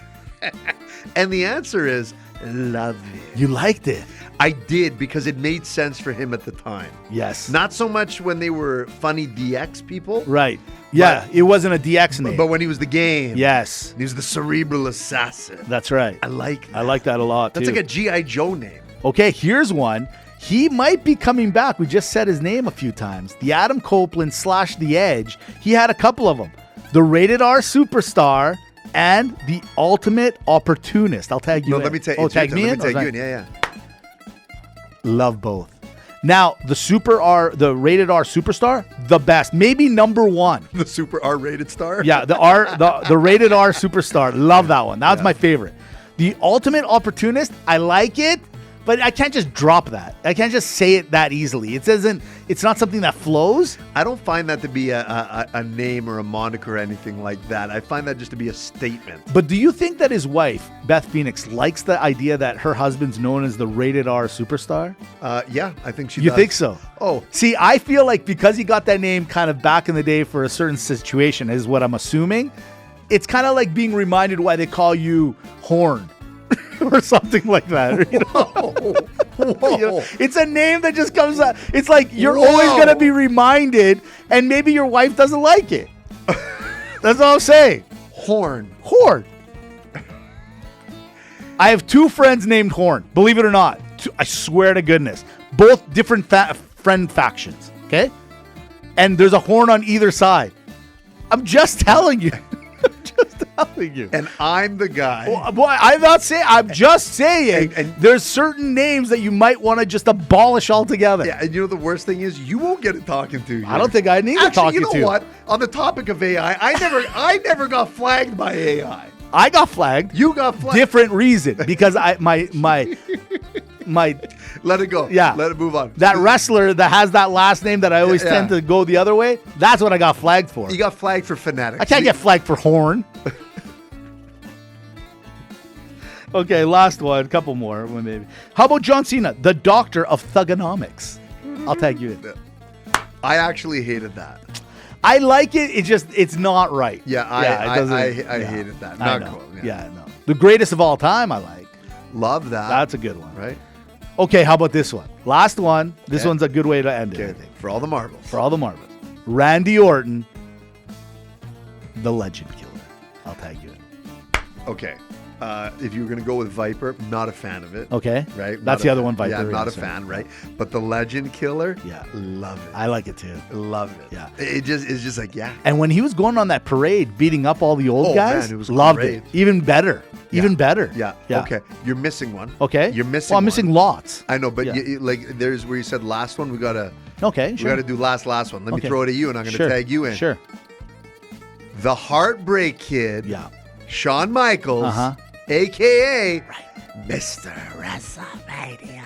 Speaker 4: And the answer is love it.
Speaker 5: You liked it.
Speaker 4: I did because it made sense for him at the time.
Speaker 5: Yes.
Speaker 4: Not so much when they were funny DX people.
Speaker 5: Right. Yeah, it wasn't a DX name.
Speaker 4: But when he was the game.
Speaker 5: Yes.
Speaker 4: He was the cerebral assassin.
Speaker 5: That's right.
Speaker 4: I like that.
Speaker 5: I like that a lot,
Speaker 4: That's
Speaker 5: too.
Speaker 4: like a G.I. Joe name.
Speaker 5: Okay, here's one. He might be coming back. We just said his name a few times. The Adam Copeland / The Edge. He had a couple of them. The Rated R Superstar and the Ultimate Opportunist. I'll tag you
Speaker 4: No,
Speaker 5: in.
Speaker 4: let me take
Speaker 5: Oh, tag me in?
Speaker 4: Let me tag
Speaker 5: Oh,
Speaker 4: you in. Yeah.
Speaker 5: Love both. Now, the Rated R Superstar, the best. Maybe number one.
Speaker 4: The super R-rated star?
Speaker 5: Yeah, the Rated R Superstar. Love that one. That's my favorite. The Ultimate Opportunist, I like it, but I can't just drop that. I can't just say it that easily. It's not something that flows.
Speaker 4: I don't find that to be a name or a moniker or anything like that. I find that just to be a statement.
Speaker 5: But do you think that his wife, Beth Phoenix, likes the idea that her husband's known as the Rated R Superstar?
Speaker 4: Yeah, I think she does.
Speaker 5: You think so?
Speaker 4: Oh.
Speaker 5: See, I feel like because he got that name kind of back in the day for a certain situation, is what I'm assuming. It's kind of like being reminded why they call you Horn or something like that. You know?
Speaker 4: Whoa.
Speaker 5: You know, it's a name that just comes out. It's like you're
Speaker 4: Whoa.
Speaker 5: always going to be reminded, and maybe your wife doesn't like it. That's all I'm saying.
Speaker 4: Horn.
Speaker 5: Horn. I have two friends named Horn. Believe it or not. I swear to goodness. Both different friend factions. Okay? And there's a horn on either side. I'm just telling you. Telling you.
Speaker 4: And I'm the guy.
Speaker 5: Well, boy, I'm not saying. I'm just saying.
Speaker 4: And
Speaker 5: there's certain names that you might want to just abolish altogether.
Speaker 4: Yeah, and you know the worst thing is you won't get it talking to you.
Speaker 5: I don't think I need to talk
Speaker 4: you
Speaker 5: to.
Speaker 4: know what? On the topic of AI, I never got flagged by AI.
Speaker 5: I got flagged.
Speaker 4: You got flagged.
Speaker 5: Different reason because my
Speaker 4: Let it go.
Speaker 5: Yeah.
Speaker 4: Let it move on.
Speaker 5: that wrestler that has that last name that I always tend to go the other way. That's what I got flagged for.
Speaker 4: You got flagged for fanatics.
Speaker 5: I can't get flagged for Horn. Okay, last one. Couple more, maybe. How about John Cena, the doctor of thugonomics? I'll tag you in.
Speaker 4: I actually hated that.
Speaker 5: I like it. It's not right.
Speaker 4: Yeah, I hated that.
Speaker 5: I
Speaker 4: Not
Speaker 5: know.
Speaker 4: cool.
Speaker 5: Yeah, no. The greatest of all time, I like.
Speaker 4: Love that.
Speaker 5: That's a good one.
Speaker 4: right.
Speaker 5: Okay, how about this one? Last one. This one's a good way to end it, I
Speaker 4: Okay.
Speaker 5: think.
Speaker 4: For all the marbles.
Speaker 5: For all the marbles. Randy Orton, the Legend Killer. I'll tag you in.
Speaker 4: Okay. If you were going to go with Viper, not a fan of it.
Speaker 5: Okay.
Speaker 4: Right?
Speaker 5: That's
Speaker 4: Not
Speaker 5: the
Speaker 4: a
Speaker 5: other
Speaker 4: fan.
Speaker 5: one, Viper.
Speaker 4: Yeah, not a
Speaker 5: is, right?
Speaker 4: fan, right? But the Legend Killer,
Speaker 5: Yeah.
Speaker 4: love it.
Speaker 5: I like it too.
Speaker 4: love it.
Speaker 5: Yeah.
Speaker 4: It's just like, yeah.
Speaker 5: And when he was going on that parade, beating up all the old
Speaker 4: Oh,
Speaker 5: guys,
Speaker 4: man, it was
Speaker 5: loved
Speaker 4: great.
Speaker 5: it. Even better. Even better.
Speaker 4: Yeah.
Speaker 5: Yeah.
Speaker 4: Okay. You're missing one.
Speaker 5: Okay.
Speaker 4: You're missing
Speaker 5: Well, I'm
Speaker 4: one.
Speaker 5: missing lots.
Speaker 4: I know, but
Speaker 5: Yeah.
Speaker 4: like there's where you said last one. We gotta
Speaker 5: Okay, sure.
Speaker 4: do last one. Let me
Speaker 5: Okay.
Speaker 4: throw it at you, and I'm gonna
Speaker 5: Sure.
Speaker 4: tag you in.
Speaker 5: Sure.
Speaker 4: The Heartbreak Kid.
Speaker 5: Yeah.
Speaker 4: Shawn Michaels,
Speaker 5: Uh-huh.
Speaker 4: aka Mr. WrestleMania.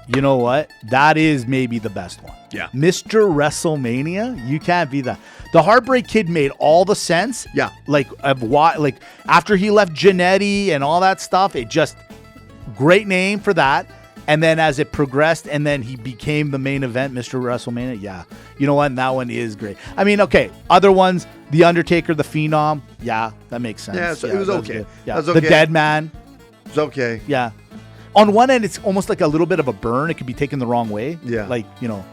Speaker 5: You know what? That is maybe the best one.
Speaker 4: Yeah.
Speaker 5: Mr. WrestleMania, you can't be that. The Heartbreak Kid made all the sense.
Speaker 4: Yeah.
Speaker 5: Like of why, like after he left Jannetty and all that stuff, it just great name for that. And then as it progressed, and then he became the main event, Mr. WrestleMania. Yeah, you know what? And that one is great. I mean, okay, other ones, The Undertaker, The Phenom. Yeah, that makes sense.
Speaker 4: Yeah, so it was
Speaker 5: that's
Speaker 4: okay.
Speaker 5: good. Yeah,
Speaker 4: That was
Speaker 5: The
Speaker 4: okay.
Speaker 5: Dead Man.
Speaker 4: It's okay.
Speaker 5: Yeah. On one end, it's almost like a little bit of a burn. It could be taken the wrong way.
Speaker 4: Yeah.
Speaker 5: Like, you know,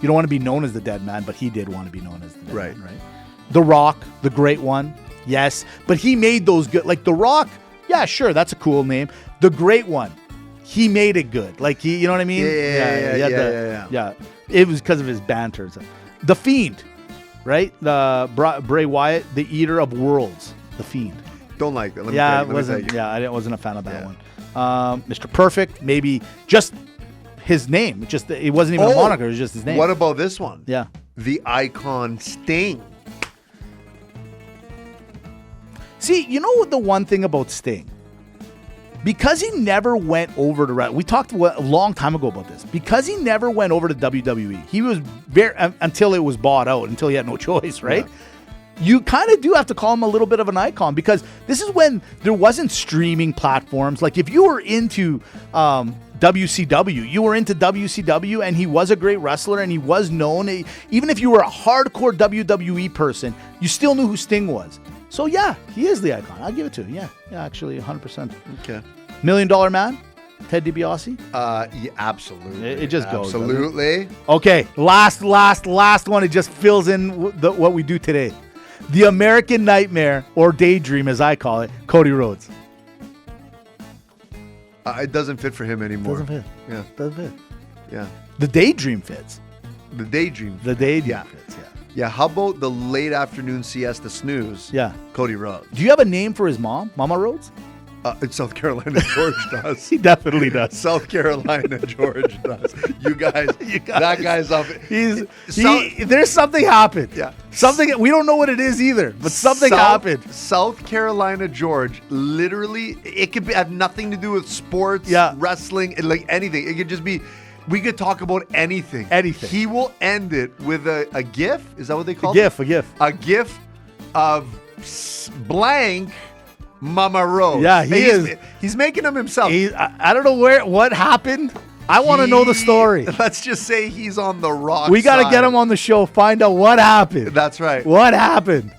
Speaker 5: you don't want to be known as the Dead Man, but he did want to be known as the Dead
Speaker 4: Right.
Speaker 5: Man, right? The Rock, the great one. Yes. But he made those good. Like, The Rock, yeah, sure, that's a cool name. The Great One, he made it good. Like, he, you know what I mean?
Speaker 4: Yeah.
Speaker 5: It was because of his banter. The Fiend, right? The Bray Wyatt, the Eater of Worlds. The Fiend.
Speaker 4: Don't like that. Let me
Speaker 5: Yeah,
Speaker 4: tell
Speaker 5: it
Speaker 4: you, let me
Speaker 5: wasn't.
Speaker 4: tell you.
Speaker 5: Yeah, I wasn't a fan of that
Speaker 4: Yeah.
Speaker 5: one. Mr. Perfect, maybe just his name. It wasn't even a moniker. It was just his name.
Speaker 4: What about this one?
Speaker 5: Yeah.
Speaker 4: The Icon Sting.
Speaker 5: See, you know what the one thing about Sting? Because he never went over to we talked a long time ago about this. Because he never went over to WWE, he was very until it was bought out, until he had no choice, right?
Speaker 4: Yeah.
Speaker 5: You kind of do have to call him a little bit of an icon because this is when there wasn't streaming platforms. Like if you were into WCW, you were into WCW, and he was a great wrestler and he was known. Even if you were a hardcore WWE person, you still knew who Sting was. So yeah, he is the icon. I'll give it to him. Yeah, actually, 100%.
Speaker 4: Okay.
Speaker 5: $1 Million Man, Ted DiBiase.
Speaker 4: Yeah, absolutely.
Speaker 5: It just goes.
Speaker 4: Absolutely.
Speaker 5: Okay, last one. It just fills in what we do today. The American Nightmare, or Daydream as I call it, Cody Rhodes.
Speaker 4: It doesn't fit for him anymore.
Speaker 5: Doesn't fit.
Speaker 4: Yeah.
Speaker 5: Doesn't fit.
Speaker 4: Yeah.
Speaker 5: The Daydream fits.
Speaker 4: The Daydream.
Speaker 5: The Daydream
Speaker 4: Yeah.
Speaker 5: fits, yeah.
Speaker 4: Yeah, how about the late afternoon siesta snooze?
Speaker 5: Yeah.
Speaker 4: Cody Rhodes.
Speaker 5: Do you have a name for his mom, Mama Rhodes?
Speaker 4: In South Carolina, George does.
Speaker 5: He definitely does.
Speaker 4: South Carolina, George does. You guys, that guy's up.
Speaker 5: There's something happened.
Speaker 4: Yeah.
Speaker 5: Something, we don't know what it is either, but something happened.
Speaker 4: South Carolina, George, literally, it could have nothing to do with sports, wrestling, like anything. It could just be, we could talk about anything.
Speaker 5: Anything.
Speaker 4: He will end it with a GIF. Is that what they call
Speaker 5: it? A GIF.
Speaker 4: A GIF of blank Mama Rose.
Speaker 5: Yeah,
Speaker 4: he's making them himself.
Speaker 5: I don't know what happened. I want to know the story.
Speaker 4: Let's just say he's on the rock.
Speaker 5: We got to get him on the show, find out what happened.
Speaker 4: That's right.
Speaker 5: What happened?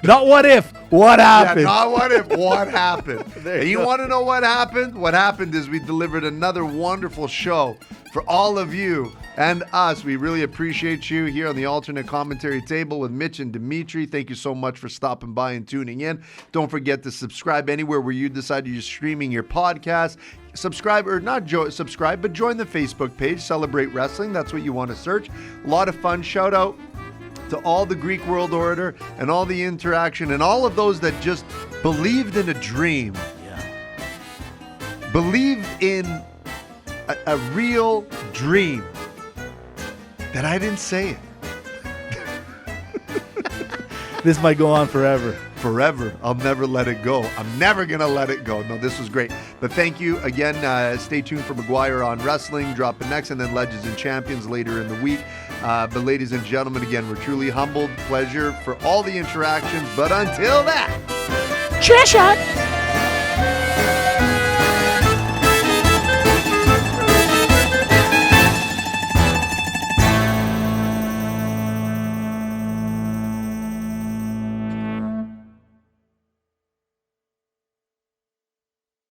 Speaker 5: Not what if, what happened?
Speaker 4: Yeah, not what if, what happened. You want to know what happened? What happened is we delivered another wonderful show for all of you and us. We really appreciate you here on the Alternate Commentary Table with Mitch and Dimitri. Thank you so much for stopping by and tuning in. Don't forget to subscribe anywhere where you decide you're streaming your podcast. Subscribe, or not subscribe, but join the Facebook page, Celebrate Wrestling. That's what you want to search. A lot of fun. Shout out to all the Greek World Order and all the interaction and all of those that just believed in a dream.
Speaker 5: Yeah.
Speaker 4: Believed in a real dream. That I didn't say it.
Speaker 5: This might go on forever.
Speaker 4: Forever. I'll never let it go. I'm never going to let it go. No, this was great. But thank you again. Stay tuned for McGuire on Wrestling, dropping next, and then Legends and Champions later in the week. But ladies and gentlemen, again, we're truly humbled. Pleasure for all the interactions. But until that,
Speaker 5: cheers shot.